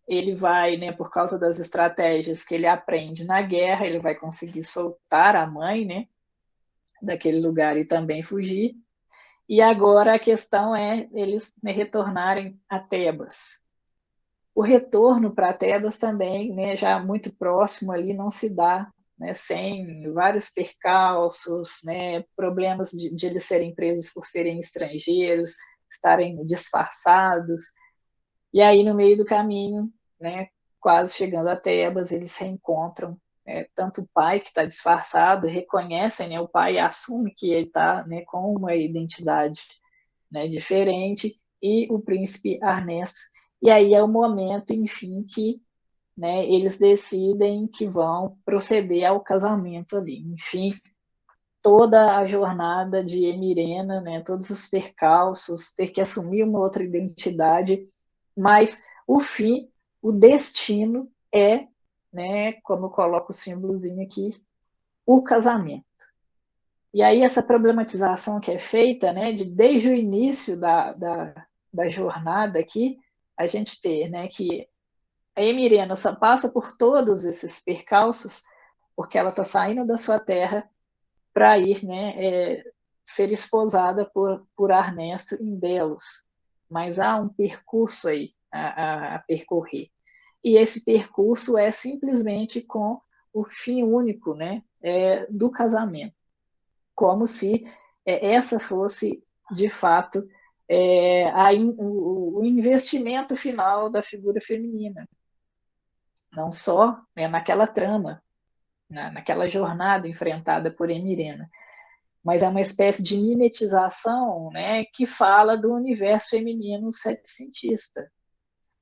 ele vai, né, por causa das estratégias que ele aprende na guerra, ele vai conseguir soltar a mãe, né, daquele lugar e também fugir. E agora a questão é eles, né, retornarem a Tebas. O retorno para Tebas também, né, já muito próximo ali, não se dá, né, sem vários percalços, né, problemas de eles serem presos por serem estrangeiros, estarem disfarçados. E aí, no meio do caminho, né, quase chegando a Tebas, eles se reencontram. Tanto o pai, que está disfarçado, reconhecem, né, o pai assume que ele está, né, com uma identidade, né, diferente, e o príncipe Ernesto. E aí é o momento, enfim, que, né, eles decidem que vão proceder ao casamento ali. Enfim, toda a jornada de Emirena, né, todos os percalços, ter que assumir uma outra identidade, mas o fim, o destino é, né, como eu coloco o símbolozinho aqui, o casamento. E aí essa problematização que é feita, né, desde o início da jornada aqui, a gente ter, né, que a Emirena só passa por todos esses percalços porque ela está saindo da sua terra para ir, né, ser esposada por Ernesto em Delos. Mas há um percurso aí a percorrer. E esse percurso é simplesmente com o fim único, né, do casamento, como se essa fosse, de fato, o investimento final da figura feminina, não só, né, naquela trama, naquela jornada enfrentada por Emirena, mas é uma espécie de mimetização, né, que fala do universo feminino setecentista.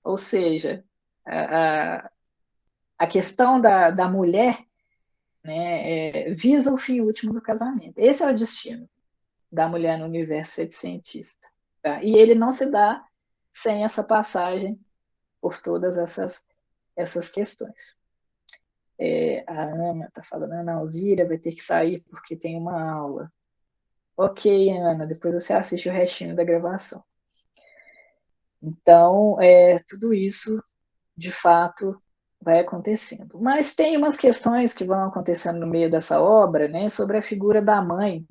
Ou seja, a questão da mulher, né, visa o fim último do casamento. Esse é o destino da mulher no universo setecentista. Tá? E ele não se dá sem essa passagem por todas essas questões. A Ana está falando, Ana Alzira vai ter que sair porque tem uma aula. Ok, Ana, depois você assiste o restinho da gravação. Então, tudo isso, de fato, vai acontecendo. Mas tem umas questões que vão acontecendo no meio dessa obra, né, sobre a figura da mãe,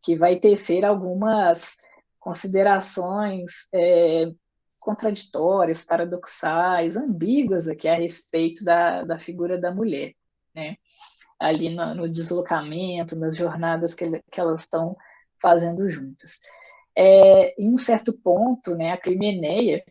que vai tecer algumas considerações contraditórias, paradoxais, ambíguas aqui a respeito da figura da mulher, né? Ali no deslocamento, nas jornadas que elas estão fazendo juntas. Em um certo ponto, né, a Climeneia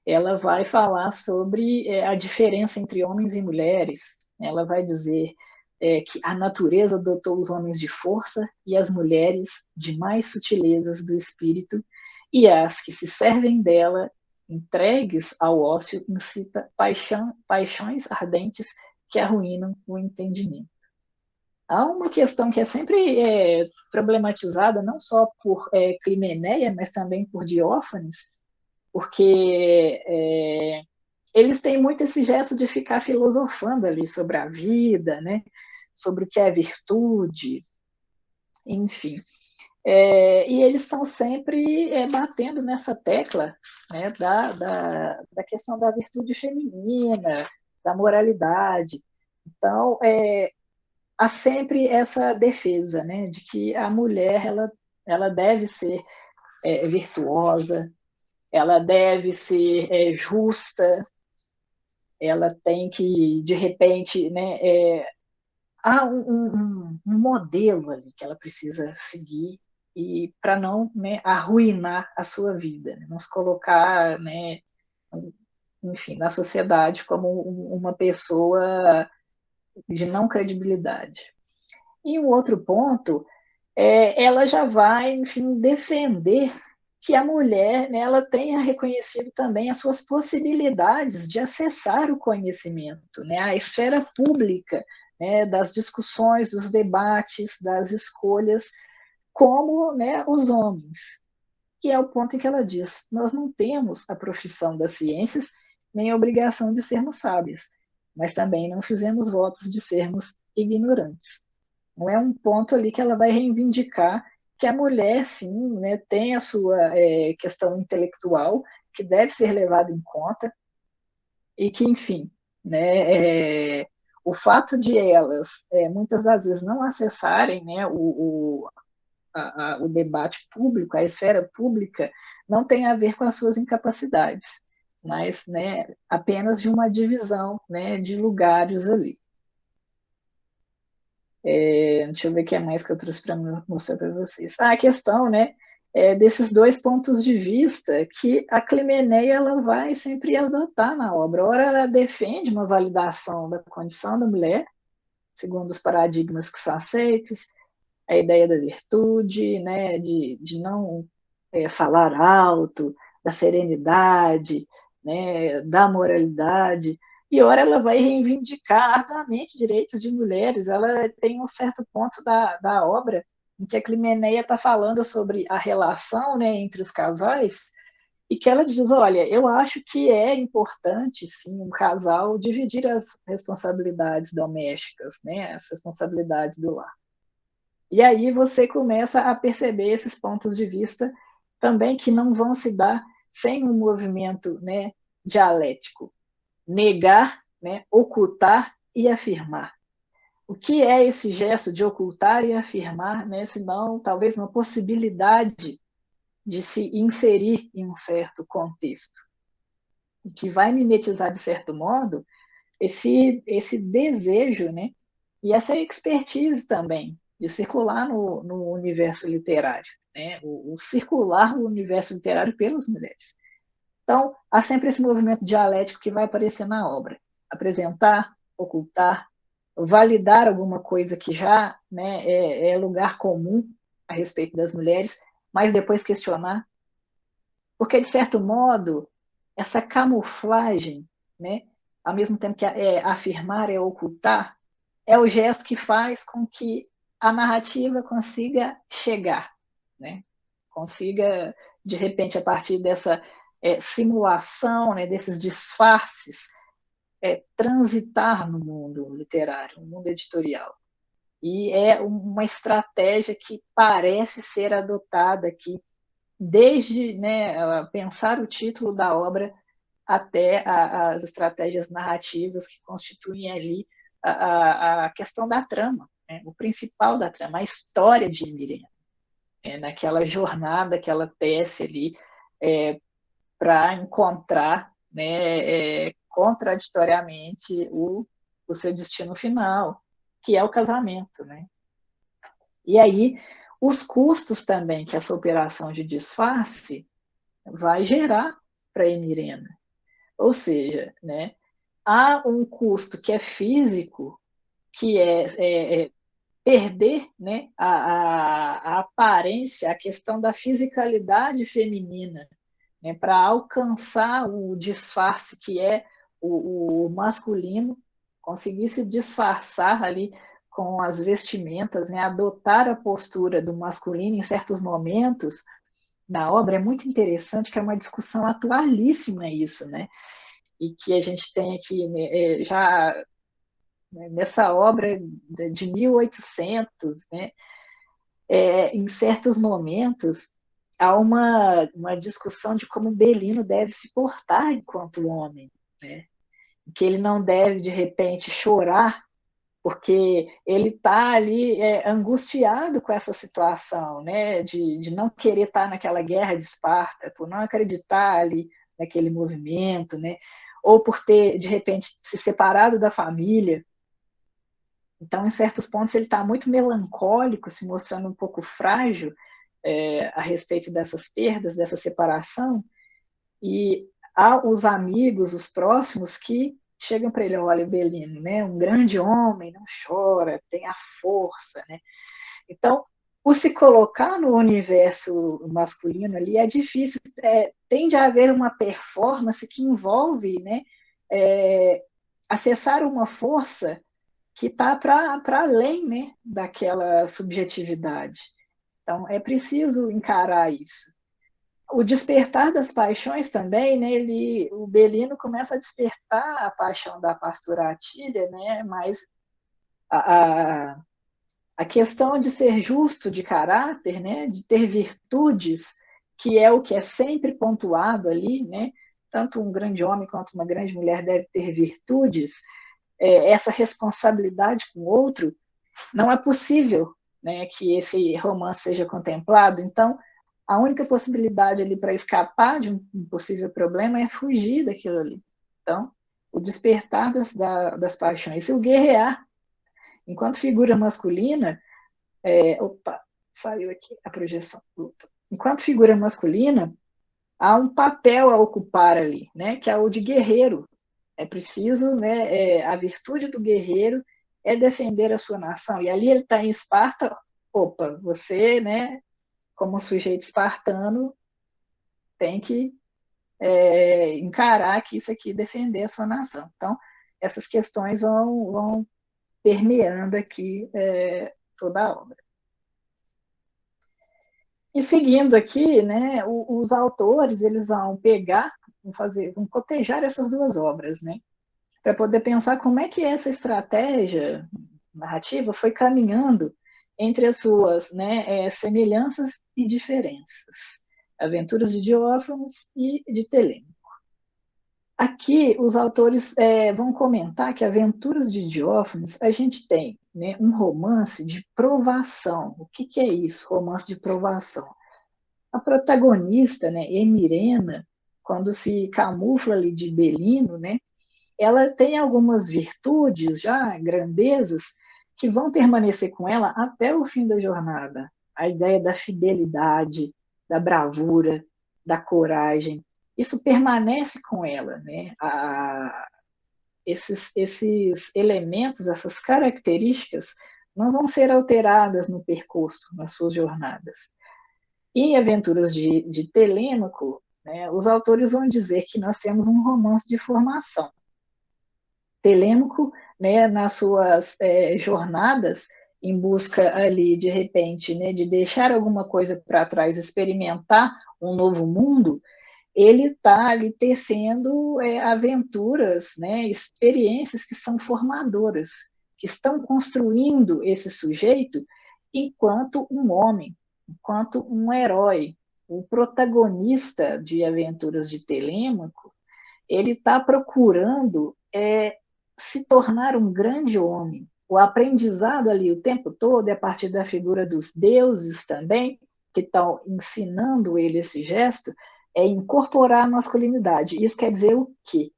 ela vai falar sobre a diferença entre homens e mulheres. Ela vai dizer que a natureza dotou os homens de força e as mulheres de mais sutilezas do espírito, e as que se servem dela, entregues ao ócio, incita paixões ardentes que arruinam o entendimento. Há uma questão que é sempre problematizada, não só por Climeneia, mas também por Diófanes, porque eles têm muito esse gesto de ficar filosofando ali sobre a vida, né? Sobre o que é virtude, enfim. E eles estão sempre batendo nessa tecla, né, da questão da virtude feminina, da moralidade. Então, há sempre essa defesa, né, de que a mulher ela deve ser virtuosa, ela deve ser justa, ela tem que, de repente, né, há um modelo ali que ela precisa seguir e para não, né, arruinar a sua vida, né, não se colocar, né, enfim, na sociedade como uma pessoa de não credibilidade. E um outro ponto, ela já vai, enfim, defender que a mulher, né, ela tenha reconhecido também as suas possibilidades de acessar o conhecimento, né, a esfera pública, né, das discussões, dos debates, das escolhas, como, né, os homens. Que é o ponto em que ela diz: nós não temos a profissão das ciências nem a obrigação de sermos sábias, mas também não fizemos votos de sermos ignorantes. Não é um ponto ali que ela vai reivindicar que a mulher, sim, né, tem a sua questão intelectual, que deve ser levada em conta, e que, enfim, né, o fato de elas, muitas das vezes, não acessarem, né, o debate público, a esfera pública, não tem a ver com as suas incapacidades, mas, né, apenas de uma divisão, né, de lugares ali. Deixa eu ver o que é mais que eu trouxe para mostrar para vocês. A questão, né, desses dois pontos de vista que a Climeneia ela vai sempre adotar na obra. Ora, ela defende uma validação da condição da mulher, segundo os paradigmas que são aceitos, a ideia da virtude, né, de não falar alto, da serenidade, né, da moralidade. E ora ela vai reivindicar arduamente direitos de mulheres. Ela tem um certo ponto da obra em que a Climeneia está falando sobre a relação, né, entre os casais, e que ela diz, olha, eu acho que é importante, sim, um casal dividir as responsabilidades domésticas, né, as responsabilidades do lar. E aí você começa a perceber esses pontos de vista também que não vão se dar sem um movimento, né, dialético. Negar, né, ocultar e afirmar. o que é esse gesto de ocultar e afirmar, né, senão talvez uma possibilidade de se inserir em um certo contexto, e que vai mimetizar, de certo modo, esse desejo, né, e essa expertise também de circular no universo literário, né, o circular o universo literário pelas mulheres. Então, há sempre esse movimento dialético que vai aparecer na obra. Apresentar, ocultar, validar alguma coisa que já, né, é lugar comum a respeito das mulheres, mas depois questionar. Porque, de certo modo, essa camuflagem, né, ao mesmo tempo que afirmar é ocultar, é o gesto que faz com que a narrativa consiga chegar, né? Consiga, de repente, a partir dessa simulação, né, desses disfarces, transitar no mundo literário, no mundo editorial. E é uma estratégia que parece ser adotada aqui, desde, né, pensar o título da obra até as estratégias narrativas que constituem ali a questão da trama, né, o principal da trama, a história de Mirena, naquela jornada que ela tece ali para encontrar, né, contraditoriamente o seu destino final, que é o casamento, né? E aí os custos também que essa operação de disfarce vai gerar para a Emirena. Ou seja, né, há um custo que é físico, que é perder, né, a aparência, a questão da fisicalidade feminina, né, para alcançar o disfarce que é o masculino, conseguir se disfarçar ali com as vestimentas, né, adotar a postura do masculino em certos momentos na obra. É muito interessante, que é uma discussão atualíssima isso, né? E que a gente tem aqui, né, já, né, nessa obra de 1800, né, em certos momentos, há uma discussão de como Belino deve se portar enquanto homem, né? Que ele não deve, de repente, chorar, porque ele está ali angustiado com essa situação, né? De não querer estar naquela guerra de Esparta, por não acreditar ali naquele movimento, né? Ou por ter, de repente, se separado da família. Então, em certos pontos, ele está muito melancólico, se mostrando um pouco frágil a respeito dessas perdas, dessa separação, e há os amigos, os próximos, que chegam para ele: olha, Belino, né, um grande homem, não chora, tem a força, né? Então, o se colocar no universo masculino ali é difícil, tende a haver uma performance que envolve, né, acessar uma força que está para além, né, daquela subjetividade. Então, é preciso encarar isso. O despertar das paixões também, né, o Belino começa a despertar a paixão da pastora Atília, né, mas a, a, a questão de ser justo de caráter, né, de ter virtudes, que é o que é sempre pontuado ali, né, tanto um grande homem quanto uma grande mulher deve ter virtudes, essa responsabilidade com o outro, não é possível, né, que esse romance seja contemplado. Então, a única possibilidade ali para escapar de um possível problema é fugir daquilo ali. Então, o despertar das paixões e o guerrear, enquanto figura masculina, opa, saiu aqui a projeção. Enquanto figura masculina, há um papel a ocupar ali, né, que é o de guerreiro. É preciso, né, a virtude do guerreiro é defender a sua nação. E ali ele está em Esparta, opa, você, né, como sujeito espartano, tem que encarar que isso aqui defender a sua nação. Então, essas questões vão permeando aqui toda a obra. E seguindo aqui, né, os autores eles vão pegar, vão cotejar essas duas obras, né, para poder pensar como é que essa estratégia narrativa foi caminhando entre as suas, né, semelhanças e diferenças. Aventuras de Diófanes e de Telêmaco. Aqui, os autores vão comentar que Aventuras de Diófanes, a gente tem, né, um romance de provação. O que, que é isso, romance de provação? A protagonista, né, Emirena, quando se camufla ali de Belino, né, ela tem algumas virtudes já, grandezas, que vão permanecer com ela até o fim da jornada. A ideia da fidelidade, da bravura, da coragem, isso permanece com ela, né? Esses elementos, essas características, não vão ser alteradas no percurso, nas suas jornadas. Em Aventuras de Telêmaco, né, os autores vão dizer que nós temos um romance de formação. Telêmaco, né, nas suas jornadas, em busca ali, de repente, né, de deixar alguma coisa para trás, experimentar um novo mundo, ele está ali tecendo aventuras, né, experiências que são formadoras, que estão construindo esse sujeito enquanto um homem, enquanto um herói. O protagonista de Aventuras de Telêmaco, ele está procurando se tornar um grande homem. O aprendizado ali o tempo todo, é a partir da figura dos deuses também, que estão ensinando ele esse gesto, é incorporar a masculinidade. Isso quer dizer o quê?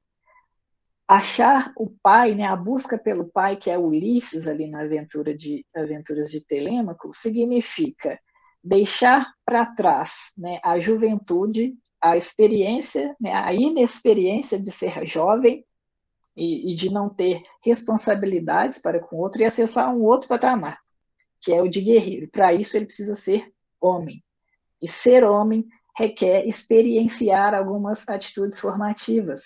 Achar o pai, né, a busca pelo pai, que é Ulisses ali na Aventuras de Telêmaco, significa deixar para trás, né, a juventude, a experiência, né, a inexperiência de ser jovem e de não ter responsabilidades para com o outro e acessar um outro patamar, que é o de guerreiro. Para isso, ele precisa ser homem. E ser homem requer experienciar algumas atitudes formativas.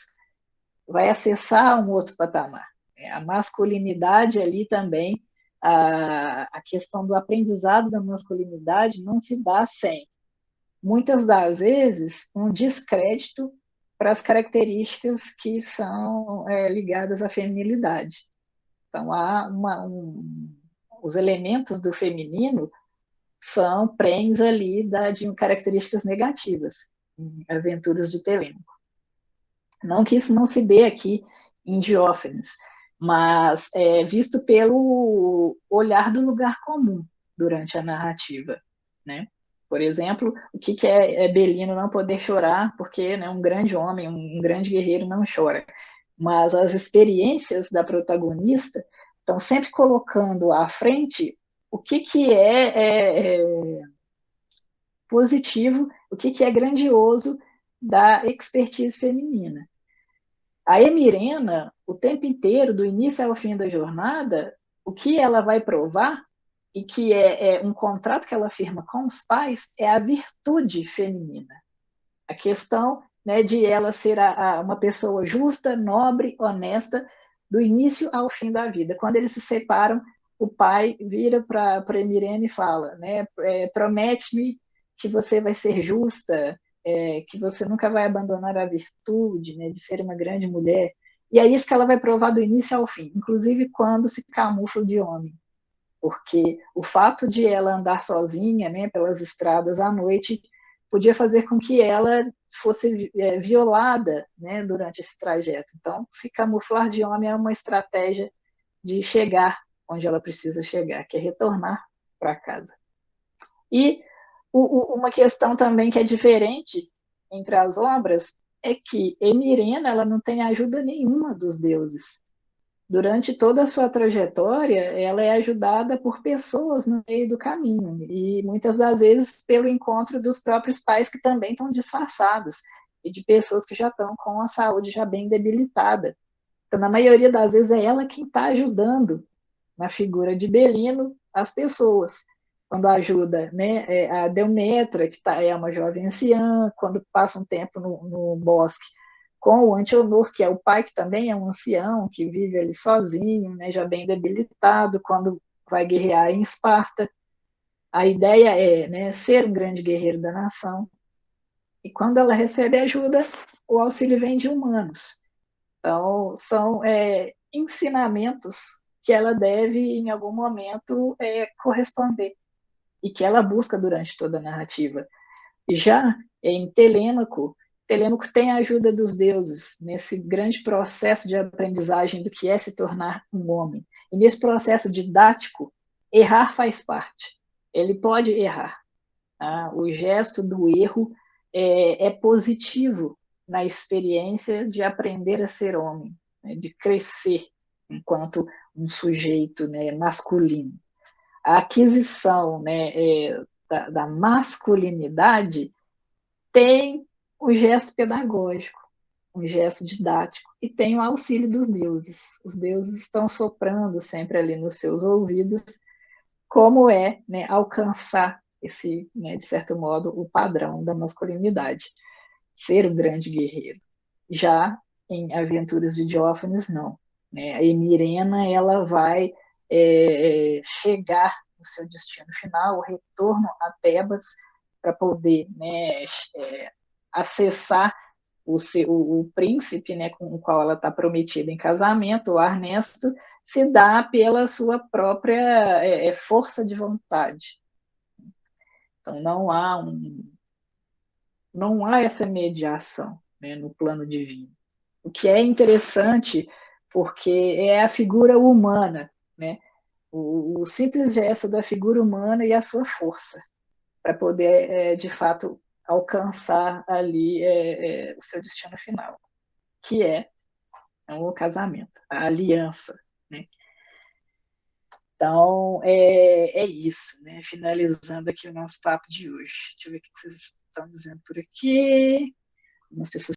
Vai acessar um outro patamar. A masculinidade ali também, a questão do aprendizado da masculinidade não se dá sem, muitas das vezes, um descrédito para as características que são ligadas à feminilidade. Então, os elementos do feminino são prenhes ali de características negativas em Aventuras de Telêmaco. Não que isso não se dê aqui em Diófanes, mas é visto pelo olhar do lugar comum durante a narrativa, né? Por exemplo, o que é Belino não poder chorar, porque, né, um grande homem, um grande guerreiro não chora. Mas as experiências da protagonista estão sempre colocando à frente o que é positivo, o que é grandioso da expertise feminina. A Emirena, o tempo inteiro, do início ao fim da jornada, o que ela vai provar, e que é um contrato que ela firma com os pais, é a virtude feminina. A questão, né, de ela ser uma pessoa justa, nobre, honesta, do início ao fim da vida. Quando eles se separam, o pai vira para Emirene e fala, né, promete-me que você vai ser justa, que você nunca vai abandonar a virtude, né, de ser uma grande mulher. E é isso que ela vai provar do início ao fim, inclusive quando se camufla de homem. Porque o fato de ela andar sozinha, né, pelas estradas à noite podia fazer com que ela fosse violada, né, durante esse trajeto. Então, se camuflar de homem é uma estratégia de chegar onde ela precisa chegar, que é retornar para casa. E uma questão também que é diferente entre as obras é que Emirena, ela não tem ajuda nenhuma dos deuses. Durante toda a sua trajetória, ela é ajudada por pessoas no meio do caminho, e muitas das vezes pelo encontro dos próprios pais que também estão disfarçados, e de pessoas que já estão com a saúde já bem debilitada. Então, na maioria das vezes, é ela quem está ajudando, na figura de Belino, as pessoas. Quando ajuda, né, a Delmetra, que é uma jovem anciã, quando passa um tempo no bosque com o Antenor, que é o pai, que também é um ancião, que vive ali sozinho, né, já bem debilitado, quando vai guerrear em Esparta. A ideia é, né, ser um grande guerreiro da nação. E quando ela recebe ajuda, o auxílio vem de humanos. Então, são ensinamentos que ela deve, em algum momento, corresponder e que ela busca durante toda a narrativa. Já em Telêmaco, Telêmaco tem a ajuda dos deuses nesse grande processo de aprendizagem do que é se tornar um homem. E nesse processo didático, errar faz parte. Ele pode errar. Tá? O gesto do erro é positivo na experiência de aprender a ser homem, né? De crescer enquanto um sujeito, né, masculino. A aquisição, né, da masculinidade tem o gesto pedagógico, um gesto didático, e tem o auxílio dos deuses. Os deuses estão soprando sempre ali nos seus ouvidos como é, né, alcançar esse, né, de certo modo, o padrão da masculinidade, ser um grande guerreiro. Já em Aventuras de Diófanes, não. Né? A Emirena ela vai chegar no seu destino final, o retorno a Tebas, para poder, né, acessar o príncipe, né, com o qual ela está prometida em casamento, o Arnesto, se dá pela sua própria força de vontade. Então não há essa mediação, né, no plano divino. O que é interessante, porque é a figura humana, né? O simples gesto da figura humana e a sua força, para poder, de fato, alcançar ali o seu destino final, que é o casamento, a aliança. Né? Então, é isso, né? Finalizando aqui o nosso papo de hoje. Deixa eu ver o que vocês estão dizendo por aqui. Algumas pessoas